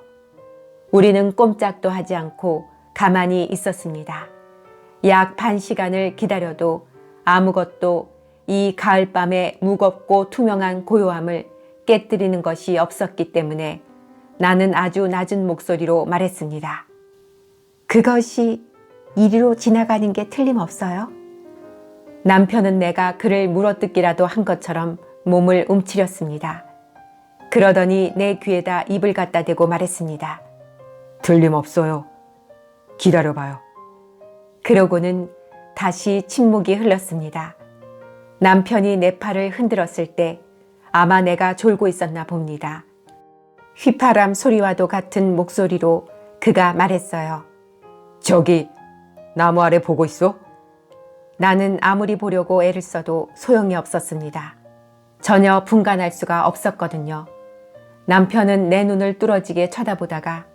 A: 우리는 꼼짝도 하지 않고 가만히 있었습니다. 약 반 시간을 기다려도 아무것도 이 가을밤의 무겁고 투명한 고요함을 깨뜨리는 것이 없었기 때문에 나는 아주 낮은 목소리로 말했습니다. 그것이 이리로 지나가는 게 틀림없어요? 남편은 내가 그를 물어뜯기라도 한 것처럼 몸을 움츠렸습니다. 그러더니 내 귀에다 입을 갖다 대고 말했습니다.
B: 틀림없어요. 기다려봐요.
A: 그러고는 다시 침묵이 흘렀습니다. 남편이 내 팔을 흔들었을 때 아마 내가 졸고 있었나 봅니다. 휘파람 소리와도 같은 목소리로 그가 말했어요.
B: 저기 나무 아래 보고 있어?
A: 나는 아무리 보려고 애를 써도 소용이 없었습니다. 전혀 분간할 수가 없었거든요. 남편은 내 눈을 뚫어지게 쳐다보다가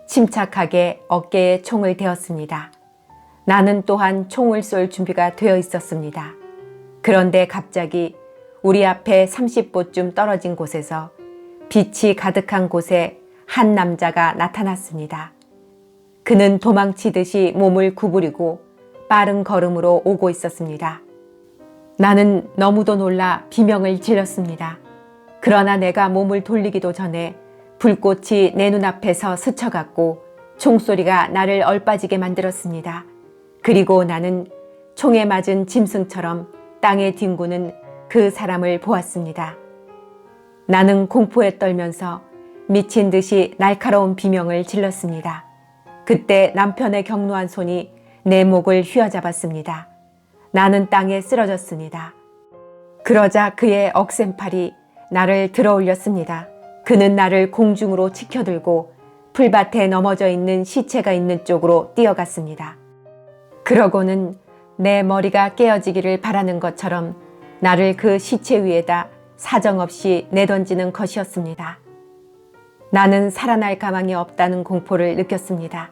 A: 침착하게 어깨에 총을 대었습니다. 나는 또한 총을 쏠 준비가 되어 있었습니다. 그런데 갑자기 우리 앞에 30보쯤 떨어진 곳에서 빛이 가득한 곳에 한 남자가 나타났습니다. 그는 도망치듯이 몸을 구부리고 빠른 걸음으로 오고 있었습니다. 나는 너무도 놀라 비명을 질렀습니다. 그러나 내가 몸을 돌리기도 전에 불꽃이 내 눈앞에서 스쳐갔고 총소리가 나를 얼빠지게 만들었습니다. 그리고 나는 총에 맞은 짐승처럼 땅에 뒹구는 그 사람을 보았습니다. 나는 공포에 떨면서 미친 듯이 날카로운 비명을 질렀습니다. 그때 남편의 격노한 손이 내 목을 휘어잡았습니다. 나는 땅에 쓰러졌습니다. 그러자 그의 억센팔이 나를 들어올렸습니다. 그는 나를 공중으로 치켜들고 풀밭에 넘어져 있는 시체가 있는 쪽으로 뛰어갔습니다. 그러고는 내 머리가 깨어지기를 바라는 것처럼 나를 그 시체 위에다 사정없이 내던지는 것이었습니다. 나는 살아날 가망이 없다는 공포를 느꼈습니다.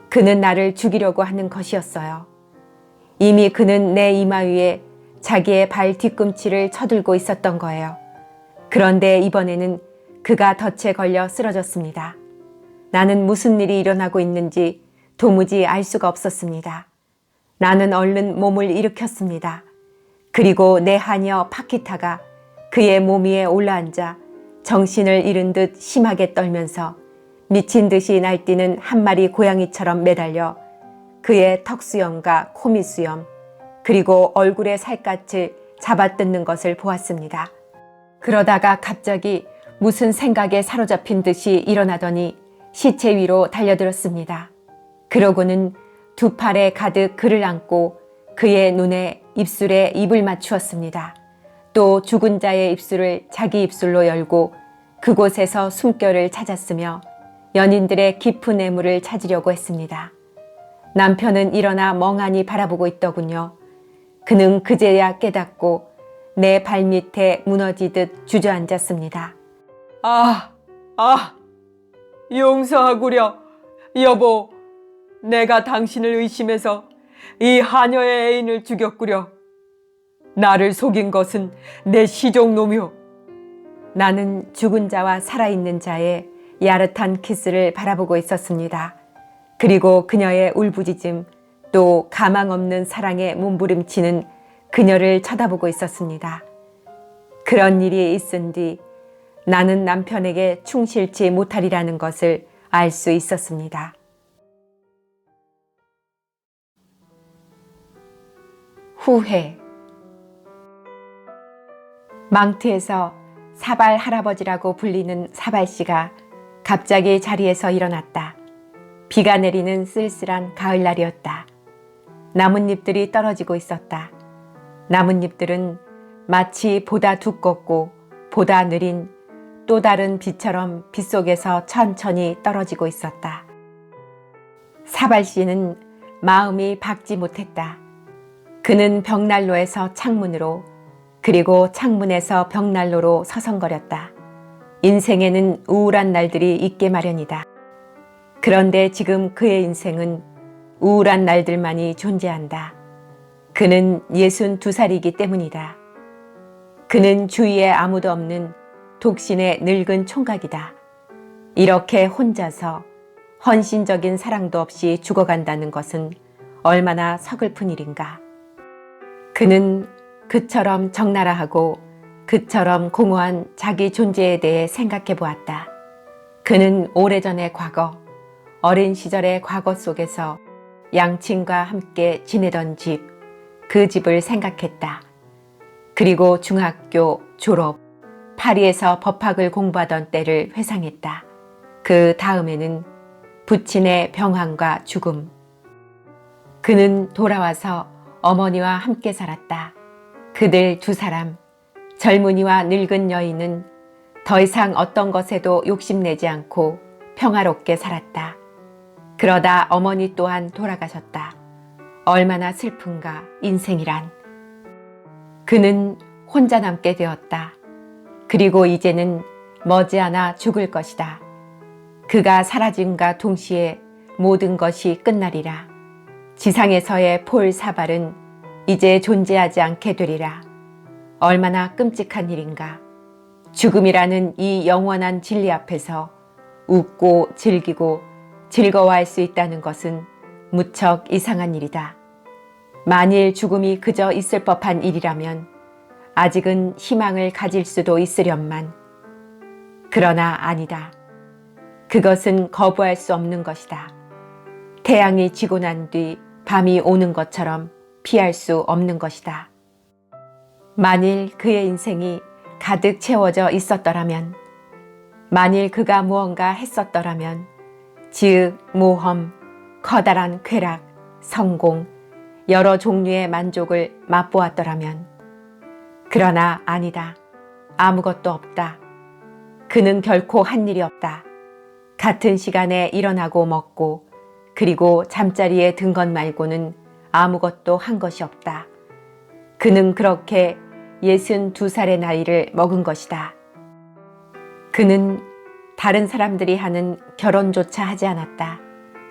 A: 그는 나를 죽이려고 하는 것이었어요. 이미 그는 내 이마 위에 자기의 발 뒤꿈치를 쳐들고 있었던 거예요. 그런데 이번에는 그가 덫에 걸려 쓰러졌습니다. 나는 무슨 일이 일어나고 있는지 도무지 알 수가 없었습니다. 나는 얼른 몸을 일으켰습니다. 그리고 내 하녀 파키타가 그의 몸 위에 올라앉아 정신을 잃은 듯 심하게 떨면서 미친 듯이 날뛰는 한 마리 고양이처럼 매달려 그의 턱수염과 코밑수염 그리고 얼굴의 살갗을 잡아뜯는 것을 보았습니다. 그러다가 갑자기 무슨 생각에 사로잡힌 듯이 일어나더니 시체 위로 달려들었습니다. 그러고는 두 팔에 가득 그를 안고 그의 눈에 입술에 입을 맞추었습니다. 또 죽은 자의 입술을 자기 입술로 열고 그곳에서 숨결을 찾았으며 연인들의 깊은 애물을 찾으려고 했습니다. 남편은 일어나 멍하니 바라보고 있더군요. 그는 그제야 깨닫고 내 발밑에 무너지듯 주저앉았습니다.
B: 용서하구려. 여보, 내가 당신을 의심해서 이 하녀의 애인을 죽였구려. 나를 속인 것은 내 시종놈이오.
A: 나는 죽은 자와 살아있는 자의 야릇한 키스를 바라보고 있었습니다. 그리고 그녀의 울부짖음, 또 가망 없는 사랑에 몸부림치는 그녀를 쳐다보고 있었습니다. 그런 일이 있은 뒤 나는 남편에게 충실치 못하리라는 것을 알 수 있었습니다. 후회. 망트에서 사발 할아버지라고 불리는 사발씨가 갑자기 자리에서 일어났다. 비가 내리는 쓸쓸한 가을날이었다. 나뭇잎들이 떨어지고 있었다. 나뭇잎들은 마치 보다 두껍고 보다 느린 또 다른 비처럼 빗속에서 천천히 떨어지고 있었다. 사발씨는 마음이 박지 못했다. 그는 벽난로에서 창문으로, 그리고 창문에서 벽난로로 서성거렸다. 인생에는 우울한 날들이 있게 마련이다. 그런데 지금 그의 인생은 우울한 날들만이 존재한다. 그는 62살이기 때문이다. 그는 주위에 아무도 없는 독신의 늙은 총각이다. 이렇게 혼자서 헌신적인 사랑도 없이 죽어간다는 것은 얼마나 서글픈 일인가. 그는 그처럼 적나라하고 그처럼 공허한 자기 존재에 대해 생각해 보았다. 그는 오래전의 과거, 어린 시절의 과거 속에서 양친과 함께 지내던 집, 그 집을 생각했다. 그리고 중학교 졸업, 파리에서 법학을 공부하던 때를 회상했다. 그 다음에는 부친의 병환과 죽음. 그는 돌아와서 어머니와 함께 살았다. 그들 두 사람, 젊은이와 늙은 여인은 더 이상 어떤 것에도 욕심내지 않고 평화롭게 살았다. 그러다 어머니 또한 돌아가셨다. 얼마나 슬픈가 인생이란. 그는 혼자 남게 되었다. 그리고 이제는 머지않아 죽을 것이다. 그가 사라짐과 동시에 모든 것이 끝나리라. 지상에서의 폴 사발은 이제 존재하지 않게 되리라. 얼마나 끔찍한 일인가. 죽음이라는 이 영원한 진리 앞에서 웃고 즐기고 즐거워할 수 있다는 것은 무척 이상한 일이다. 만일 죽음이 그저 있을 법한 일이라면 아직은 희망을 가질 수도 있으련만. 그러나 아니다. 그것은 거부할 수 없는 것이다. 태양이 지고 난 뒤 밤이 오는 것처럼 피할 수 없는 것이다. 만일 그의 인생이 가득 채워져 있었더라면, 만일 그가 무언가 했었더라면, 즉 모험, 커다란 쾌락, 성공, 여러 종류의 만족을 맛보았더라면. 그러나 아니다. 아무것도 없다. 그는 결코 한 일이 없다. 같은 시간에 일어나고 먹고 그리고 잠자리에 든 것 말고는 아무것도 한 것이 없다. 그는 그렇게 62살의 나이를 먹은 것이다. 그는 다른 사람들이 하는 결혼조차 하지 않았다.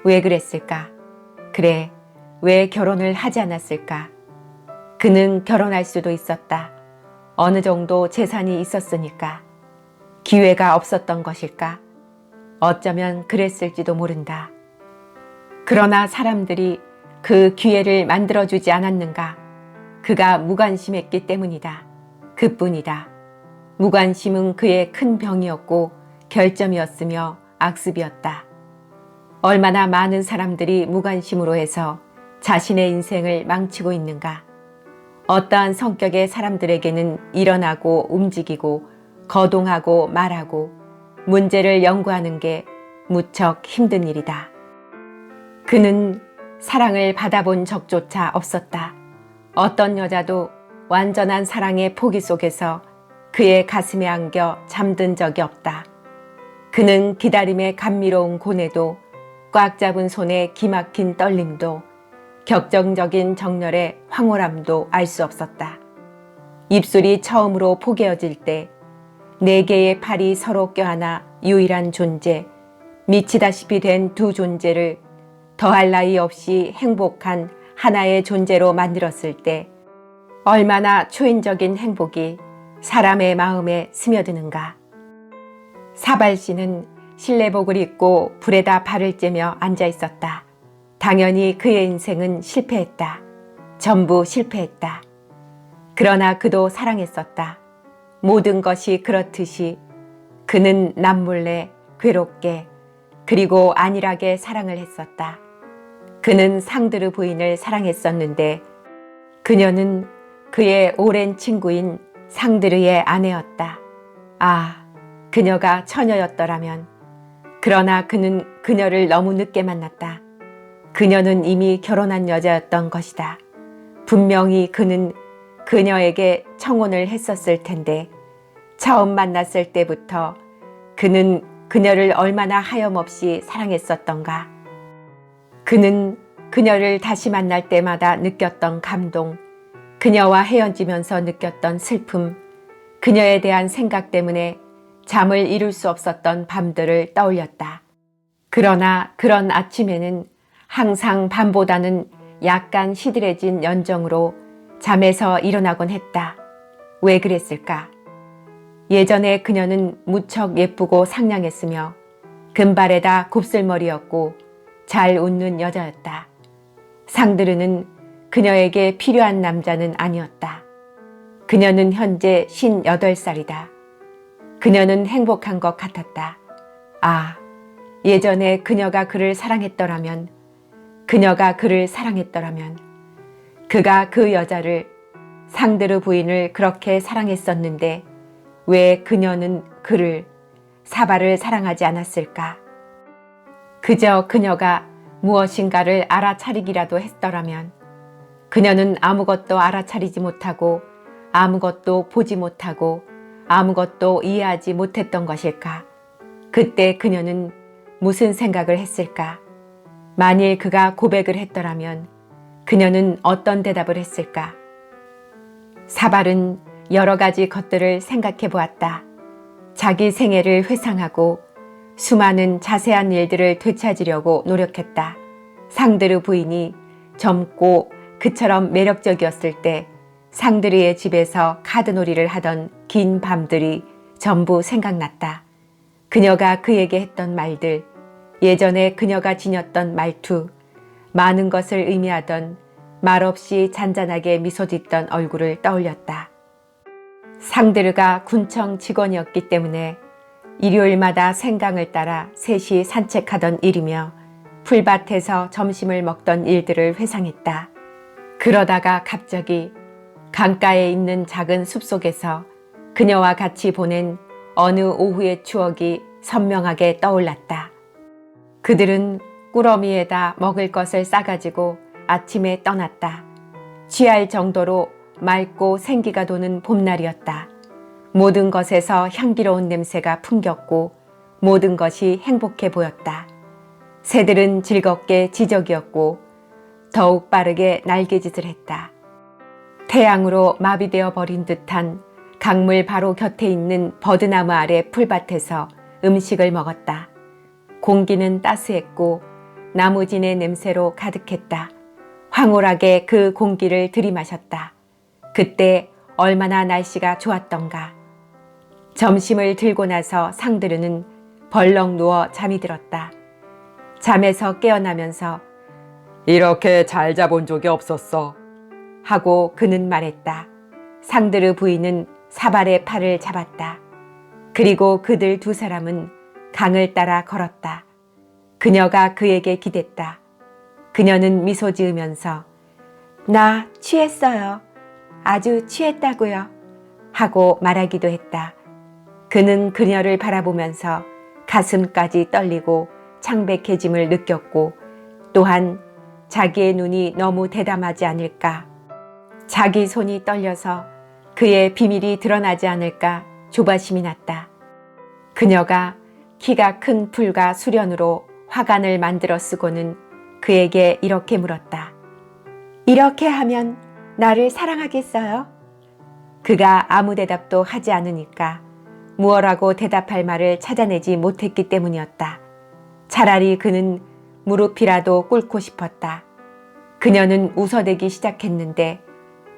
A: 왜 그랬을까? 그래, 왜 결혼을 하지 않았을까? 그는 결혼할 수도 있었다. 어느 정도 재산이 있었으니까. 기회가 없었던 것일까? 어쩌면 그랬을지도 모른다. 그러나 사람들이 그 기회를 만들어주지 않았는가? 그가 무관심했기 때문이다. 그뿐이다. 무관심은 그의 큰 병이었고 결점이었으며 악습이었다. 얼마나 많은 사람들이 무관심으로 해서 자신의 인생을 망치고 있는가? 어떠한 성격의 사람들에게는 일어나고 움직이고 거동하고 말하고 문제를 연구하는 게 무척 힘든 일이다. 그는 사랑을 받아본 적조차 없었다. 어떤 여자도 완전한 사랑의 포기 속에서 그의 가슴에 안겨 잠든 적이 없다. 그는 기다림의 감미로운 고뇌도 꽉 잡은 손의 기막힌 떨림도 격정적인 정열의 황홀함도 알 수 없었다. 입술이 처음으로 포개어질 때 네 개의 팔이 서로 껴안아 유일한 존재, 미치다시피 된 두 존재를 더할 나위 없이 행복한 하나의 존재로 만들었을 때 얼마나 초인적인 행복이 사람의 마음에 스며드는가? 사발 씨는 실내복을 입고 불에다 발을 쬐며 앉아 있었다. 당연히 그의 인생은 실패했다. 전부 실패했다. 그러나 그도 사랑했었다. 모든 것이 그렇듯이 그는 남몰래 괴롭게 그리고 안일하게 사랑을 했었다. 그는 상드르 부인을 사랑했었는데 그녀는 그의 오랜 친구인 상드르의 아내였다. 아, 그녀가 처녀였더라면. 그러나 그는 그녀를 너무 늦게 만났다. 그녀는 이미 결혼한 여자였던 것이다. 분명히 그는 그녀에게 청혼을 했었을 텐데 처음 만났을 때부터 그는 그녀를 얼마나 하염없이 사랑했었던가. 그는 그녀를 다시 만날 때마다 느꼈던 감동, 그녀와 헤어지면서 느꼈던 슬픔, 그녀에 대한 생각 때문에 잠을 이룰 수 없었던 밤들을 떠올렸다. 그러나 그런 아침에는 항상 밤보다는 약간 시들해진 연정으로 잠에서 일어나곤 했다. 왜 그랬을까? 예전에 그녀는 무척 예쁘고 상냥했으며 금발에다 곱슬머리였고 잘 웃는 여자였다. 상드르는 그녀에게 필요한 남자는 아니었다. 그녀는 현재 58살이다. 그녀는 행복한 것 같았다. 아, 예전에 그녀가 그를 사랑했더라면, 그녀가 그를 사랑했더라면, 그가 그 여자를, 상드르 부인을 그렇게 사랑했었는데 왜 그녀는 그를, 사발을 사랑하지 않았을까? 그저 그녀가 무엇인가를 알아차리기라도 했더라면 그녀는 아무것도 알아차리지 못하고 아무것도 보지 못하고 아무것도 이해하지 못했던 것일까? 그때 그녀는 무슨 생각을 했을까? 만일 그가 고백을 했더라면 그녀는 어떤 대답을 했을까? 사발은 여러 가지 것들을 생각해 보았다. 자기 생애를 회상하고 수많은 자세한 일들을 되찾으려고 노력했다. 상드르 부인이 젊고 그처럼 매력적이었을 때 상드르의 집에서 카드놀이를 하던 긴 밤들이 전부 생각났다. 그녀가 그에게 했던 말들, 예전에 그녀가 지녔던 말투, 많은 것을 의미하던 말없이 잔잔하게 미소 짓던 얼굴을 떠올렸다. 상드르가 군청 직원이었기 때문에 일요일마다 생강을 따라 셋이 산책하던 일이며 풀밭에서 점심을 먹던 일들을 회상했다. 그러다가 갑자기 강가에 있는 작은 숲속에서 그녀와 같이 보낸 어느 오후의 추억이 선명하게 떠올랐다. 그들은 꾸러미에다 먹을 것을 싸가지고 아침에 떠났다. 취할 정도로 맑고 생기가 도는 봄날이었다. 모든 것에서 향기로운 냄새가 풍겼고 모든 것이 행복해 보였다. 새들은 즐겁게 지저귀었고 더욱 빠르게 날개짓을 했다. 태양으로 마비되어 버린 듯한 강물 바로 곁에 있는 버드나무 아래 풀밭에서 음식을 먹었다. 공기는 따스했고 나무진의 냄새로 가득했다. 황홀하게 그 공기를 들이마셨다. 그때 얼마나 날씨가 좋았던가. 점심을 들고 나서 상드르는 벌렁 누워 잠이 들었다. 잠에서 깨어나면서
B: 이렇게 잘 자본 적이 없었어.
A: 하고 그는 말했다. 상드르 부인은 사발의 팔을 잡았다. 그리고 그들 두 사람은 강을 따라 걸었다. 그녀가 그에게 기댔다. 그녀는 미소 지으면서 나 취했어요. 아주 취했다고요. 하고 말하기도 했다. 그는 그녀를 바라보면서 가슴까지 떨리고 창백해짐을 느꼈고 또한 자기의 눈이 너무 대담하지 않을까, 자기 손이 떨려서 그의 비밀이 드러나지 않을까 조바심이 났다. 그녀가 키가 큰 풀과 수련으로 화관을 만들어 쓰고는 그에게 이렇게 물었다. 이렇게 하면 나를 사랑하겠어요? 그가 아무 대답도 하지 않으니까 무엇라고 대답할 말을 찾아내지 못했기 때문이었다. 차라리 그는 무릎이라도 꿇고 싶었다. 그녀는 웃어대기 시작했는데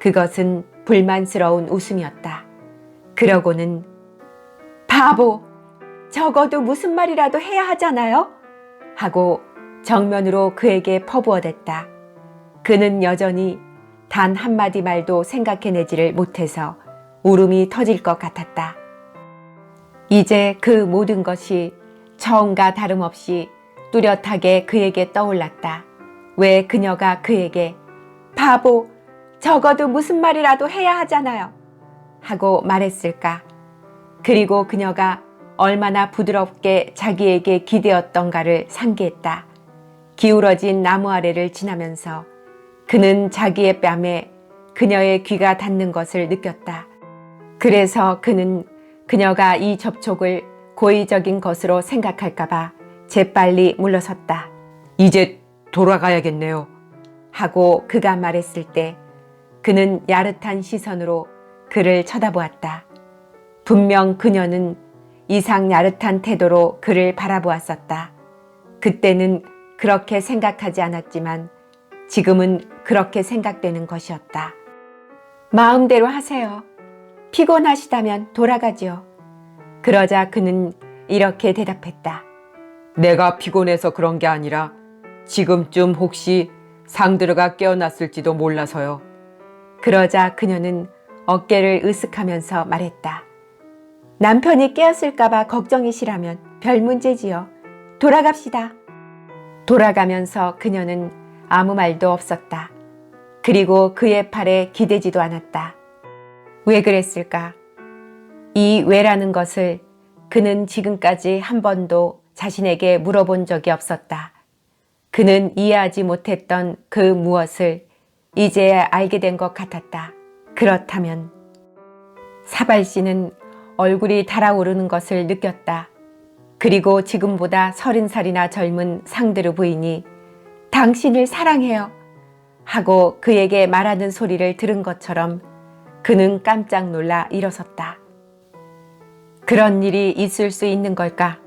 A: 그것은 불만스러운 웃음이었다. 그러고는 바보, 적어도 무슨 말이라도 해야 하잖아요? 하고 정면으로 그에게 퍼부어댔다. 그는 여전히 단 한마디 말도 생각해내지를 못해서 울음이 터질 것 같았다. 이제 그 모든 것이 처음과 다름없이 뚜렷하게 그에게 떠올랐다. 왜 그녀가 그에게 바보, 적어도 무슨 말이라도 해야 하잖아요 하고 말했을까? 그리고 그녀가 얼마나 부드럽게 자기에게 기대었던가를 상기했다. 기울어진 나무 아래를 지나면서 그는 자기의 뺨에 그녀의 귀가 닿는 것을 느꼈다. 그래서 그는 그녀가 이 접촉을 고의적인 것으로 생각할까봐 재빨리 물러섰다.
B: 이제 돌아가야겠네요.
A: 하고 그가 말했을 때 그는 야릇한 시선으로 그를 쳐다보았다. 분명 그녀는 이상 야릇한 태도로 그를 바라보았었다. 그때는 그렇게 생각하지 않았지만 지금은 그렇게 생각되는 것이었다. 마음대로 하세요. 피곤하시다면 돌아가지요. 그러자 그는 이렇게 대답했다.
B: 내가 피곤해서 그런 게 아니라 지금쯤 혹시 상들어가 깨어났을지도 몰라서요.
A: 그러자 그녀는 어깨를 으쓱하면서 말했다. 남편이 깨었을까봐 걱정이시라면 별 문제지요. 돌아갑시다. 돌아가면서 그녀는 아무 말도 없었다. 그리고 그의 팔에 기대지도 않았다. 왜 그랬을까? 이 왜라는 것을 그는 지금까지 한 번도 자신에게 물어본 적이 없었다. 그는 이해하지 못했던 그 무엇을 이제야 알게 된 것 같았다. 그렇다면 사발 씨는 얼굴이 달아오르는 것을 느꼈다. 그리고 지금보다 30살이나 젊은 상드르 부인이 당신을 사랑해요 하고 그에게 말하는 소리를 들은 것처럼 그는 깜짝 놀라 일어섰다. 그런 일이 있을 수 있는 걸까?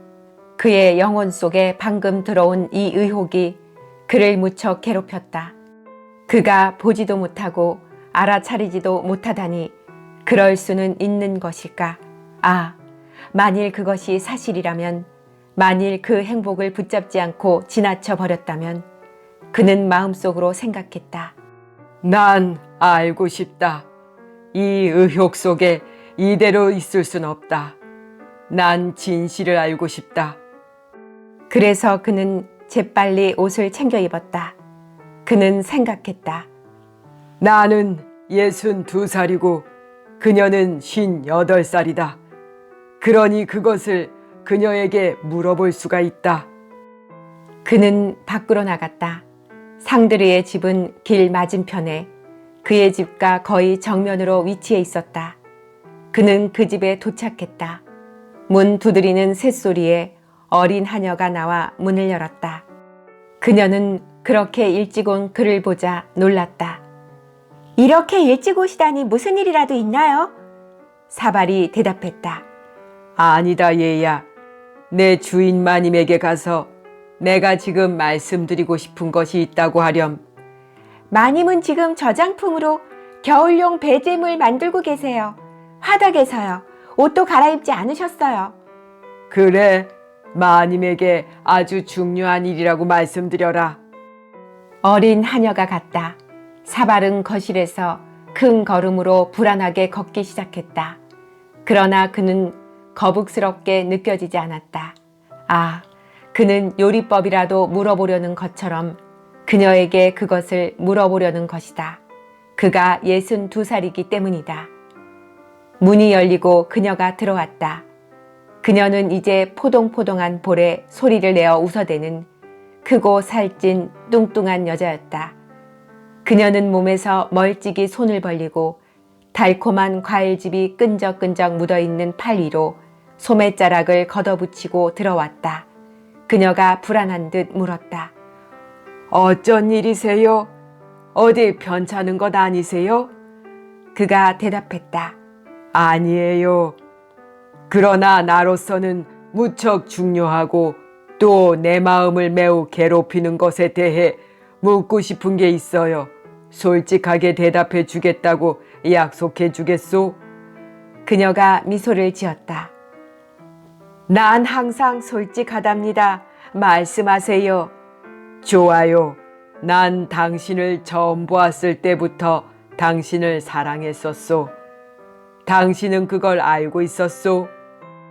A: 그의 영혼 속에 방금 들어온 이 의혹이 그를 무척 괴롭혔다. 그가 보지도 못하고 알아차리지도 못하다니 그럴 수는 있는 것일까? 아, 만일 그것이 사실이라면, 만일 그 행복을 붙잡지 않고 지나쳐 버렸다면 그는 마음속으로 생각했다.
B: 난 알고 싶다. 이 의혹 속에 이대로 있을 순 없다. 난 진실을 알고 싶다.
A: 그래서 그는 재빨리 옷을 챙겨 입었다. 그는 생각했다.
B: 나는 62살이고 그녀는 58살이다. 그러니 그것을 그녀에게 물어볼 수가 있다.
A: 그는 밖으로 나갔다. 상드르의 집은 길 맞은편에 그의 집과 거의 정면으로 위치해 있었다. 그는 그 집에 도착했다. 문 두드리는 새소리에 어린 하녀가 나와 문을 열었다. 그녀는 그렇게 일찍 온 그를 보자 놀랐다. 이렇게 일찍 오시다니 무슨 일이라도 있나요? 사발이 대답했다.
B: 아니다, 얘야. 내 주인 마님에게 가서 내가 지금 말씀드리고 싶은 것이 있다고 하렴.
A: 마님은 지금 저장품으로 겨울용 배제물 만들고 계세요. 화덕에서요. 옷도 갈아입지 않으셨어요.
B: 그래, 마님에게 아주 중요한 일이라고 말씀드려라.
A: 어린 하녀가 갔다. 사발은 거실에서 큰 걸음으로 불안하게 걷기 시작했다. 그러나 그는 거북스럽게 느껴지지 않았다. 아, 그는 요리법이라도 물어보려는 것처럼 그녀에게 그것을 물어보려는 것이다. 그가 62살이기 때문이다. 문이 열리고 그녀가 들어왔다. 그녀는 이제 포동포동한 볼에 소리를 내어 웃어대는 크고 살찐 뚱뚱한 여자였다. 그녀는 몸에서 멀찍이 손을 벌리고 달콤한 과일즙이 끈적끈적 묻어있는 팔 위로 소매자락을 걷어붙이고 들어왔다. 그녀가 불안한 듯 물었다.
B: 어쩐 일이세요? 어디 편찮은 것 아니세요?
A: 그가 대답했다.
B: 아니에요. 그러나 나로서는 무척 중요하고 또 내 마음을 매우 괴롭히는 것에 대해 묻고 싶은 게 있어요. 솔직하게 대답해 주겠다고 약속해 주겠소?
A: 그녀가 미소를 지었다. 난 항상 솔직하답니다. 말씀하세요.
B: 좋아요. 난 당신을 처음 보았을 때부터 당신을 사랑했었소. 당신은 그걸 알고 있었소?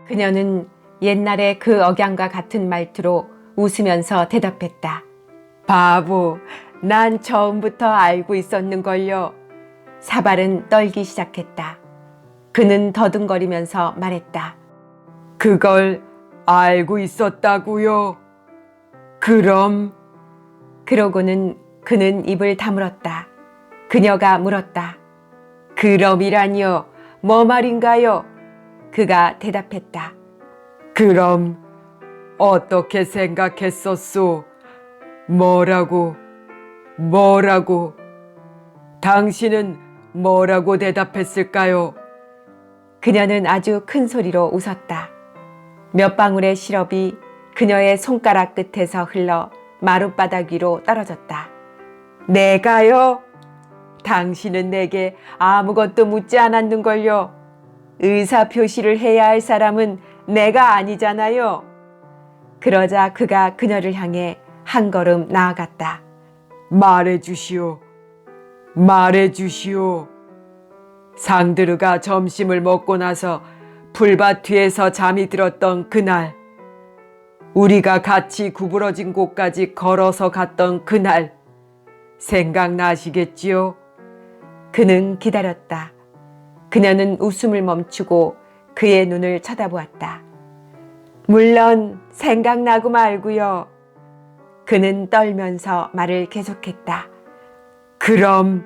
A: 그녀는 옛날의 그 억양과 같은 말투로 웃으면서 대답했다. 바보, 난 처음부터 알고 있었는걸요. 사발은 떨기 시작했다. 그는 더듬거리면서 말했다.
B: 그걸 알고 있었다고요? 그럼
A: 그러고는 그는 입을 다물었다. 그녀가 물었다. 그럼이라니요? 뭐 말인가요? 그가 대답했다.
B: 그럼 어떻게 생각했었소? 뭐라고? 당신은 뭐라고 대답했을까요?
A: 그녀는 아주 큰 소리로 웃었다. 몇 방울의 시럽이 그녀의 손가락 끝에서 흘러 마룻바닥 위로 떨어졌다. 내가요? 당신은 내게 아무것도 묻지 않았는걸요. 의사 표시를 해야 할 사람은 내가 아니잖아요. 그러자 그가 그녀를 향해 한 걸음 나아갔다.
B: 말해주시오. 상드르가 점심을 먹고 나서 풀밭 뒤에서 잠이 들었던 그날, 우리가 같이 구부러진 곳까지 걸어서 갔던 그날, 생각나시겠지요?
A: 그는 기다렸다. 그녀는 웃음을 멈추고 그의 눈을 쳐다보았다. 물론 생각나고 말고요. 그는 떨면서 말을 계속했다.
B: 그럼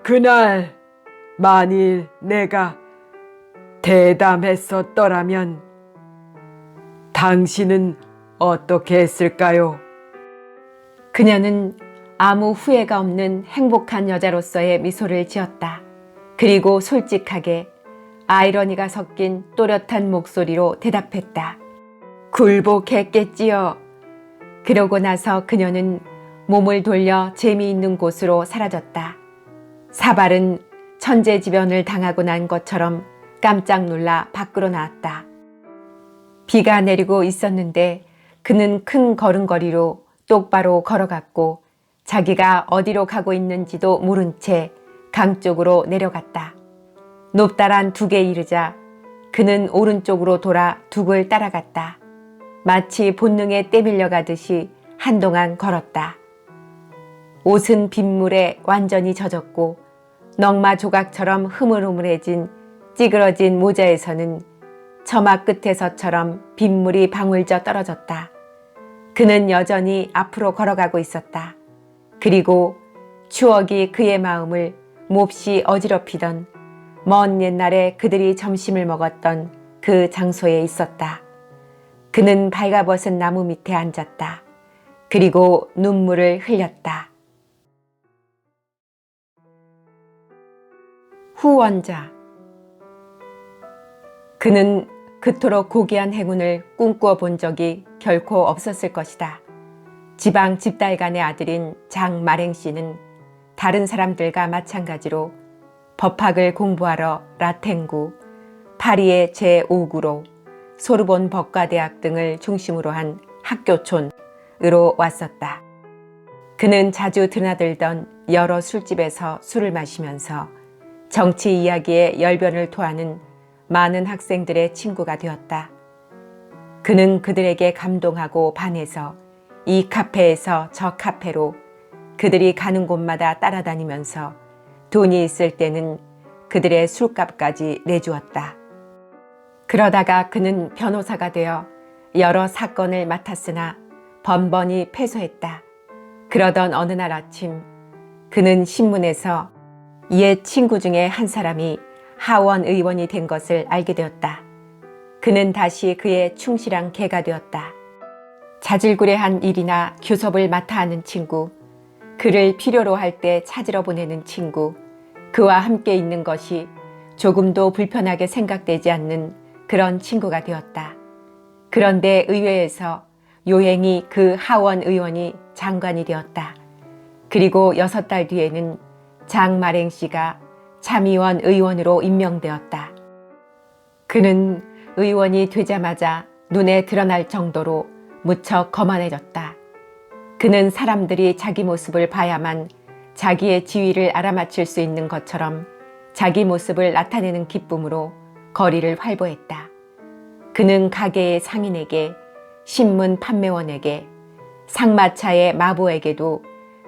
B: 그날 만일 내가 대담했었더라면 당신은 어떻게 했을까요?
A: 그녀는 아무 후회가 없는 행복한 여자로서의 미소를 지었다. 그리고 솔직하게 아이러니가 섞인 또렷한 목소리로 대답했다. 굴복했겠지요. 그러고 나서 그녀는 몸을 돌려 재미있는 곳으로 사라졌다. 사발은 천재지변을 당하고 난 것처럼 깜짝 놀라 밖으로 나왔다. 비가 내리고 있었는데 그는 큰 걸음걸이로 똑바로 걸어갔고 자기가 어디로 가고 있는지도 모른 채 강 쪽으로 내려갔다. 높다란 둑에 이르자 그는 오른쪽으로 돌아 둑을 따라갔다. 마치 본능에 떼밀려 가듯이 한동안 걸었다. 옷은 빗물에 완전히 젖었고 넝마 조각처럼 흐물흐물해진 찌그러진 모자에서는 처마 끝에서처럼 빗물이 방울져 떨어졌다. 그는 여전히 앞으로 걸어가고 있었다. 그리고 추억이 그의 마음을 몹시 어지럽히던 먼 옛날에 그들이 점심을 먹었던 그 장소에 있었다. 그는 발가벗은 나무 밑에 앉았다. 그리고 눈물을 흘렸다. 후원자. 그는 그토록 고귀한 행운을 꿈꾸어 본 적이 결코 없었을 것이다. 지방 집달간의 아들인 장마랭 씨는 다른 사람들과 마찬가지로 법학을 공부하러 라텐구, 파리의 제5구로, 소르본 법과대학 등을 중심으로 한 학교촌으로 왔었다. 그는 자주 드나들던 여러 술집에서 술을 마시면서 정치 이야기에 열변을 토하는 많은 학생들의 친구가 되었다. 그는 그들에게 감동하고 반해서 이 카페에서 저 카페로 그들이 가는 곳마다 따라다니면서 돈이 있을 때는 그들의 술값까지 내주었다. 그러다가 그는 변호사가 되어 여러 사건을 맡았으나 번번이 패소했다. 그러던 어느 날 아침 그는 신문에서 옛 친구 중에 한 사람이 하원 의원이 된 것을 알게 되었다. 그는 다시 그의 충실한 개가 되었다. 자질구레한 일이나 교섭을 맡아 하는 친구, 그를 필요로 할 때 찾으러 보내는 친구, 그와 함께 있는 것이 조금도 불편하게 생각되지 않는 그런 친구가 되었다. 그런데 의회에서 요행이 그 하원 의원이 장관이 되었다. 그리고 6달 뒤에는 장마랭 씨가 참의원 의원으로 임명되었다. 그는 의원이 되자마자 눈에 드러날 정도로 무척 거만해졌다. 그는 사람들이 자기 모습을 봐야만 자기의 지위를 알아맞힐 수 있는 것처럼 자기 모습을 나타내는 기쁨으로 거리를 활보했다. 그는 가게의 상인에게, 신문 판매원에게, 상마차의 마부에게도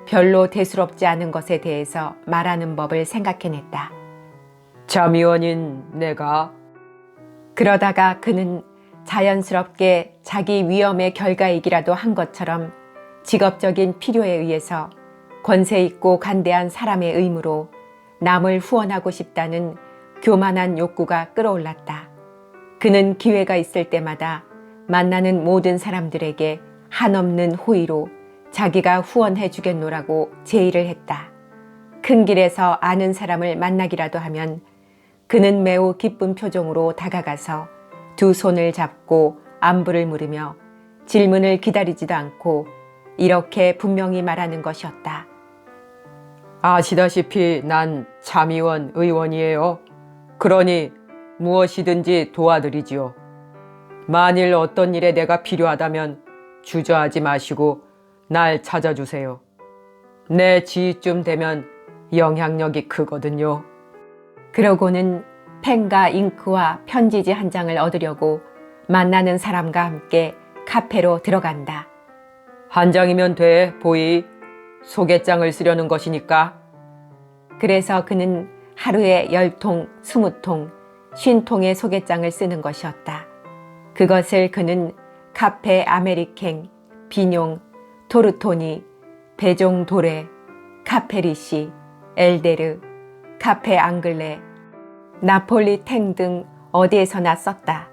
A: 별로 대수롭지 않은 것에 대해서 말하는 법을 생각해냈다.
B: 참의원인 내가
A: 그러다가 그는 자연스럽게 자기 위험의 결과이기라도 한 것처럼 직업적인 필요에 의해서 권세 있고 간대한 사람의 의무로 남을 후원하고 싶다는 교만한 욕구가 끌어올랐다. 그는 기회가 있을 때마다 만나는 모든 사람들에게 한없는 호의로 자기가 후원해 주겠노라고 제의를 했다. 큰 길에서 아는 사람을 만나기라도 하면 그는 매우 기쁜 표정으로 다가가서 두 손을 잡고 안부를 물으며 질문을 기다리지도 않고 이렇게 분명히 말하는 것이었다.
B: 아시다시피 난 참의원 의원이에요. 그러니 무엇이든지 도와드리지요. 만일 어떤 일에 내가 필요하다면 주저하지 마시고 날 찾아주세요. 내 지위쯤 되면 영향력이 크거든요.
A: 그러고는 펜과 잉크와 편지지 한 장을 얻으려고 만나는 사람과 함께 카페로 들어간다.
B: 한 장이면 돼, 보이. 소개장을 쓰려는 것이니까.
A: 그래서 그는 하루에 10통, 20통, 50통의 소개장을 쓰는 것이었다. 그것을 그는 카페 아메리캥, 비뇽, 토르토니, 베종 도레, 카페리시, 엘데르, 카페 앙글레, 나폴리 탱 등 어디에서나 썼다.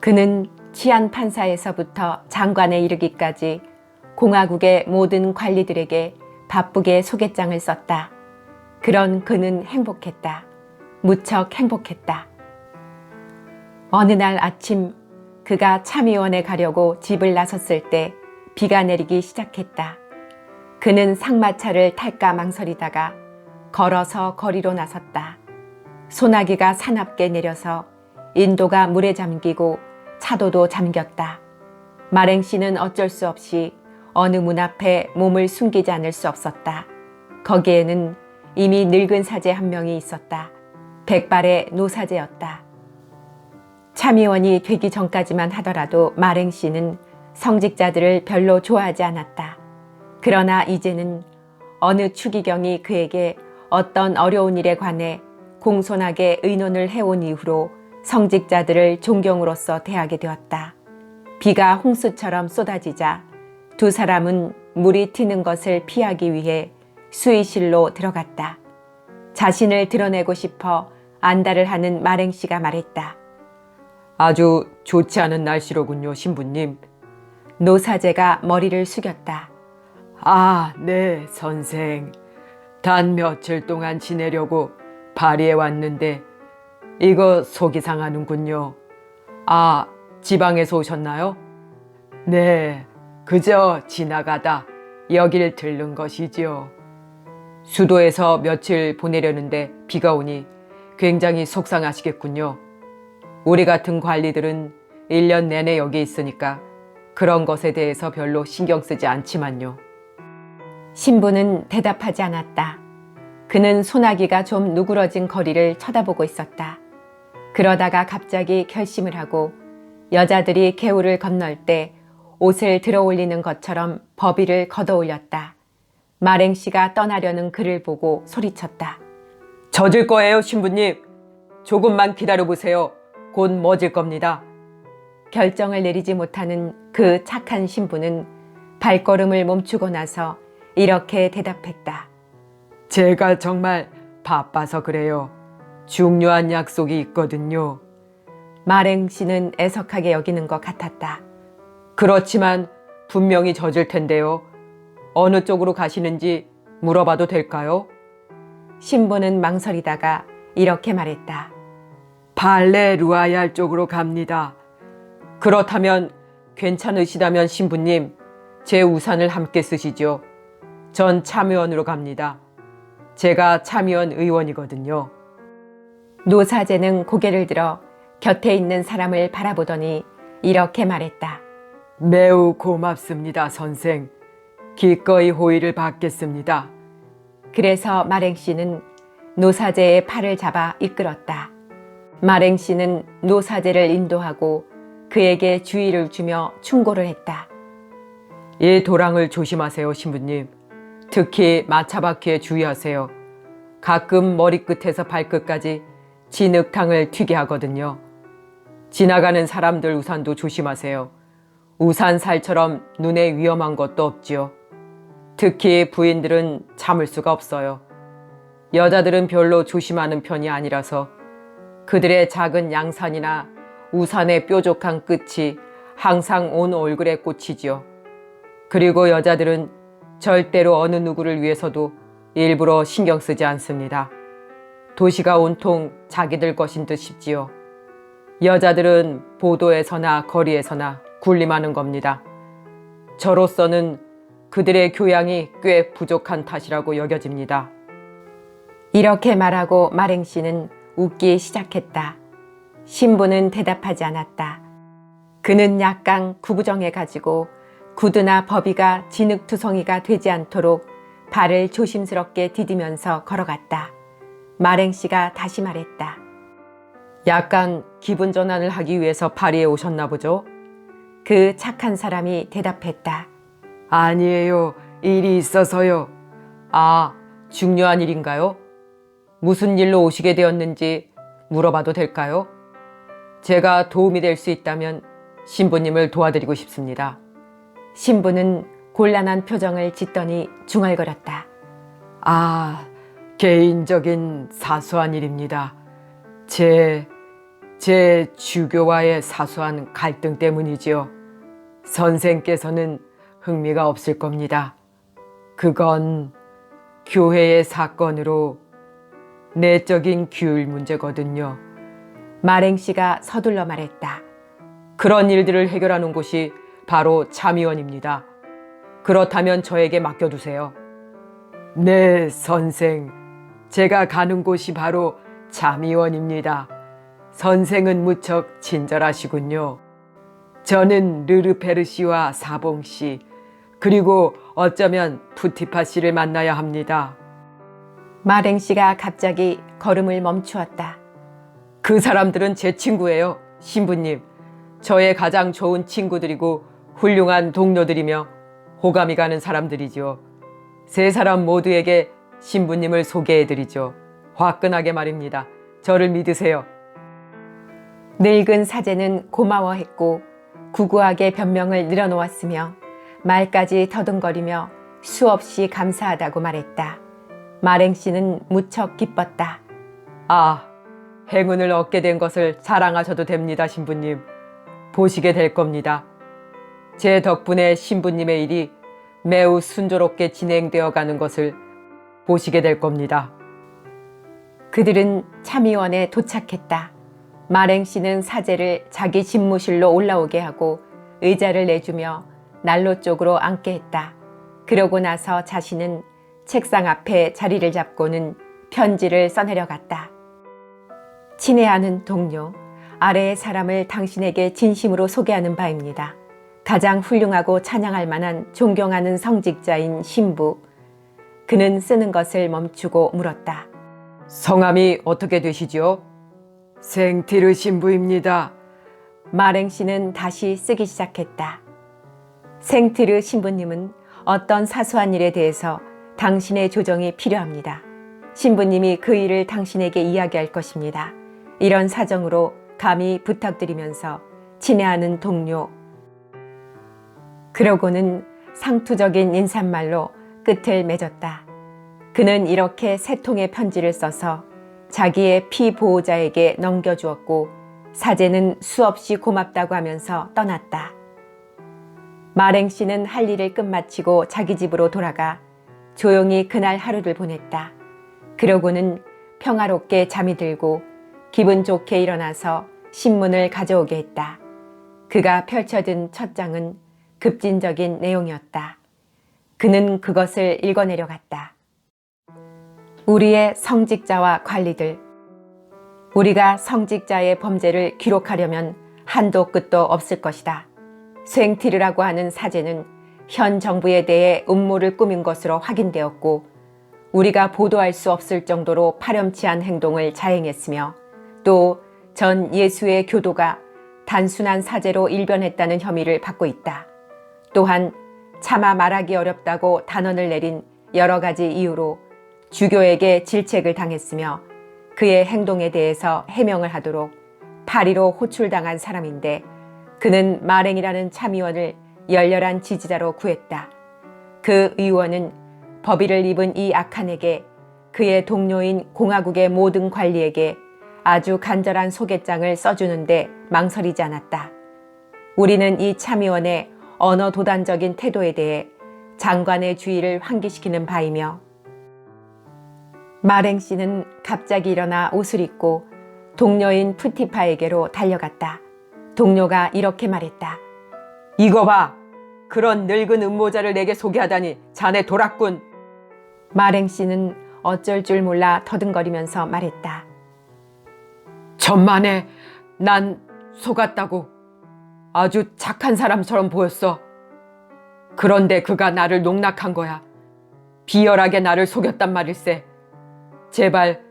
A: 그는 치안 판사에서부터 장관에 이르기까지 공화국의 모든 관리들에게 바쁘게 소개장을 썼다. 그런 그는 행복했다. 무척 행복했다. 어느 날 아침 그가 참의원에 가려고 집을 나섰을 때 비가 내리기 시작했다. 그는 상마차를 탈까 망설이다가 걸어서 거리로 나섰다. 소나기가 사납게 내려서 인도가 물에 잠기고 차도도 잠겼다. 마랭씨는 어쩔 수 없이 어느 문 앞에 몸을 숨기지 않을 수 없었다. 거기에는 이미 늙은 사제 한 명이 있었다. 백발의 노사제였다. 참의원이 되기 전까지만 하더라도 마랭씨는 성직자들을 별로 좋아하지 않았다. 그러나 이제는 어느 추기경이 그에게 어떤 어려운 일에 관해 공손하게 의논을 해온 이후로 성직자들을 존경으로써 대하게 되었다. 비가 홍수처럼 쏟아지자 두 사람은 물이 튀는 것을 피하기 위해 수의실로 들어갔다. 자신을 드러내고 싶어 안달을 하는 마랭씨가 말했다.
B: 아주 좋지 않은 날씨로군요, 신부님.
A: 노사제가 머리를 숙였다.
B: 아, 네, 선생. 단 며칠 동안 지내려고 파리에 왔는데 이거 속이 상하는군요. 아, 지방에서 오셨나요? 네, 그저 지나가다 여길 들른 것이지요. 수도에서 며칠 보내려는데 비가 오니 굉장히 속상하시겠군요. 우리 같은 관리들은 1년 내내 여기 있으니까 그런 것에 대해서 별로 신경 쓰지 않지만요.
A: 신부는 대답하지 않았다. 그는 소나기가 좀 누그러진 거리를 쳐다보고 있었다. 그러다가 갑자기 결심을 하고 여자들이 개울을 건널 때 옷을 들어 올리는 것처럼 버비를 걷어 올렸다. 마랭씨가 떠나려는 그를 보고 소리쳤다.
B: 젖을 거예요, 신부님. 조금만 기다려보세요. 곧 멎을 겁니다.
A: 결정을 내리지 못하는 그 착한 신부는 발걸음을 멈추고 나서 이렇게 대답했다.
B: 제가 정말 바빠서 그래요. 중요한 약속이 있거든요.
A: 마랭씨는 애석하게 여기는 것 같았다.
B: 그렇지만 분명히 젖을 텐데요. 어느 쪽으로 가시는지 물어봐도 될까요?
A: 신부는 망설이다가 이렇게 말했다.
B: 발레 루아얄 쪽으로 갑니다. 그렇다면 괜찮으시다면 신부님, 제 우산을 함께 쓰시죠. 전 참의원으로 갑니다. 제가 참의원 의원이거든요.
A: 노사제는 고개를 들어 곁에 있는 사람을 바라보더니 이렇게 말했다.
B: 매우 고맙습니다, 선생. 기꺼이 호의를 받겠습니다.
A: 그래서 마랭씨는 노사제의 팔을 잡아 이끌었다. 마랭씨는 노사제를 인도하고 그에게 주의를 주며 충고를 했다.
B: 이 도랑을 조심하세요, 신부님. 특히 마차바퀴에 주의하세요. 가끔 머리끝에서 발끝까지 진흙탕을 튀게 하거든요. 지나가는 사람들 우산도 조심하세요. 우산살처럼 눈에 위험한 것도 없지요. 특히 부인들은 참을 수가 없어요. 여자들은 별로 조심하는 편이 아니라서 그들의 작은 양산이나 우산의 뾰족한 끝이 항상 온 얼굴에 꽂히지요. 그리고 여자들은 절대로 어느 누구를 위해서도 일부러 신경 쓰지 않습니다. 도시가 온통 자기들 것인 듯 싶지요. 여자들은 보도에서나 거리에서나 군림하는 겁니다. 저로서는 그들의 교양이 꽤 부족한 탓이라고 여겨집니다.
A: 이렇게 말하고 마랭씨는 웃기 시작했다. 신부는 대답하지 않았다. 그는 약간 구부정해가지고 구두나 버비가 진흙투성이가 되지 않도록 발을 조심스럽게 디디면서 걸어갔다. 마랭씨가 다시 말했다.
B: 약간 기분 전환을 하기 위해서 파리에 오셨나 보죠?
A: 그 착한 사람이 대답했다.
B: 아니에요. 일이 있어서요. 아, 중요한 일인가요? 무슨 일로 오시게 되었는지 물어봐도 될까요? 제가 도움이 될 수 있다면 신부님을 도와드리고 싶습니다.
A: 신부는 곤란한 표정을 짓더니 중얼거렸다.
B: 아, 개인적인 사소한 일입니다. 제 주교와의 사소한 갈등 때문이지요. 선생께서는 흥미가 없을 겁니다. 그건 교회의 사건으로 내적인 규율 문제거든요.
A: 마랭씨가 서둘러 말했다.
B: 그런 일들을 해결하는 곳이 바로 참의원입니다. 그렇다면 저에게 맡겨두세요. 네, 선생. 제가 가는 곳이 바로 참의원입니다. 선생은 무척 친절하시군요. 저는 르르페르 씨와 사봉 씨, 그리고 어쩌면 푸티파 씨를 만나야 합니다.
A: 마랭씨가 갑자기 걸음을 멈추었다.
B: 그 사람들은 제 친구예요, 신부님. 저의 가장 좋은 친구들이고 훌륭한 동료들이며 호감이 가는 사람들이죠. 세 사람 모두에게 신부님을 소개해드리죠. 화끈하게 말입니다. 저를 믿으세요.
A: 늙은 사제는 고마워했고 구구하게 변명을 늘어놓았으며 말까지 더듬거리며 수없이 감사하다고 말했다. 마랭씨는 무척 기뻤다.
B: 아, 행운을 얻게 된 것을 자랑하셔도 됩니다, 신부님. 보시게 될 겁니다. 제 덕분에 신부님의 일이 매우 순조롭게 진행되어 가는 것을 보시게 될 겁니다.
A: 그들은 참의원에 도착했다. 마랭씨는 사제를 자기 집무실로 올라오게 하고 의자를 내주며 난로 쪽으로 앉게 했다. 그러고 나서 자신은 책상 앞에 자리를 잡고는 편지를 써내려갔다. 친애하는 동료, 아래의 사람을 당신에게 진심으로 소개하는 바입니다. 가장 훌륭하고 찬양할 만한 존경하는 성직자인 신부. 그는 쓰는 것을 멈추고 물었다.
B: 성함이 어떻게 되시죠? 생티르 신부입니다.
A: 마랭씨는 다시 쓰기 시작했다. 생티르 신부님은 어떤 사소한 일에 대해서 당신의 조정이 필요합니다. 신부님이 그 일을 당신에게 이야기할 것입니다. 이런 사정으로 감히 부탁드리면서 친애하는 동료. 그러고는 상투적인 인사말로 끝을 맺었다. 그는 이렇게 세 통의 편지를 써서 자기의 피보호자에게 넘겨주었고 사제는 수없이 고맙다고 하면서 떠났다. 마랭씨는 할 일을 끝마치고 자기 집으로 돌아가 조용히 그날 하루를 보냈다. 그러고는 평화롭게 잠이 들고 기분 좋게 일어나서 신문을 가져오게 했다. 그가 펼쳐든 첫 장은 급진적인 내용이었다. 그는 그것을 읽어내려갔다. 우리의 성직자와 관리들, 우리가 성직자의 범죄를 기록하려면 한도 끝도 없을 것이다. 쇤티르라고 하는 사제는 현 정부에 대해 음모를 꾸민 것으로 확인되었고 우리가 보도할 수 없을 정도로 파렴치한 행동을 자행했으며 또 전 예수의 교도가 단순한 사제로 일변했다는 혐의를 받고 있다. 또한 차마 말하기 어렵다고 단언을 내린 여러 가지 이유로 주교에게 질책을 당했으며 그의 행동에 대해서 해명을 하도록 파리로 호출당한 사람인데 그는 마랭이라는 참의원을 열렬한 지지자로 구했다. 그 의원은 법의를 입은 이 악한에게 그의 동료인 공화국의 모든 관리에게 아주 간절한 소개장을 써주는데 망설이지 않았다. 우리는 이 참의원의 언어 도단적인 태도에 대해 장관의 주의를 환기시키는 바이며 마랭 씨는 갑자기 일어나 옷을 입고 동료인 푸티파에게로 달려갔다. 동료가 이렇게 말했다.
B: 이거 봐! 그런 늙은 음모자를 내게 소개하다니 자네 돌았군.
A: 마랭 씨는 어쩔 줄 몰라 더듬거리면서 말했다.
B: 천만에 난 속았다고. 아주 착한 사람처럼 보였어. 그런데 그가 나를 농락한 거야. 비열하게 나를 속였단 말일세. 제발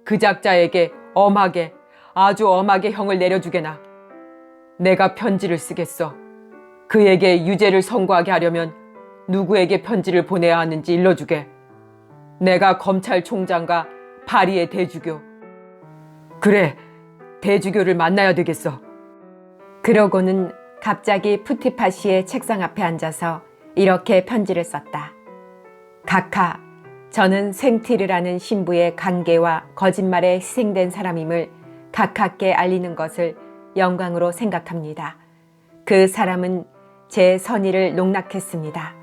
B: 그 작자에게 엄하게, 아주 엄하게 형을 내려주게나. 내가 편지를 쓰겠어. 그에게 유죄를 선고하게 하려면 누구에게 편지를 보내야 하는지 일러주게. 내가 검찰총장과 파리의 대주교. 그래, 대주교를 만나야 되겠어.
A: 그러고는 갑자기 푸티파 씨의 책상 앞에 앉아서 이렇게 편지를 썼다. 각하, 저는 쇤티르라는 신부의 관계와 거짓말에 희생된 사람임을 각하께 알리는 것을 영광으로 생각합니다. 그 사람은 제 선의를 농락했습니다.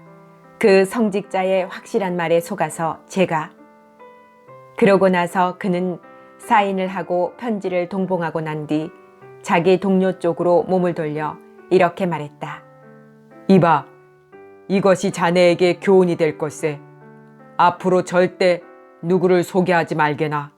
A: 그 성직자의 확실한 말에 속아서 제가. 그러고 나서 그는 사인을 하고 편지를 동봉하고 난 뒤 자기 동료 쪽으로 몸을 돌려 이렇게 말했다.
B: 이봐, 이것이 자네에게 교훈이 될 것세. 앞으로 절대 누구를 소개하지 말게나.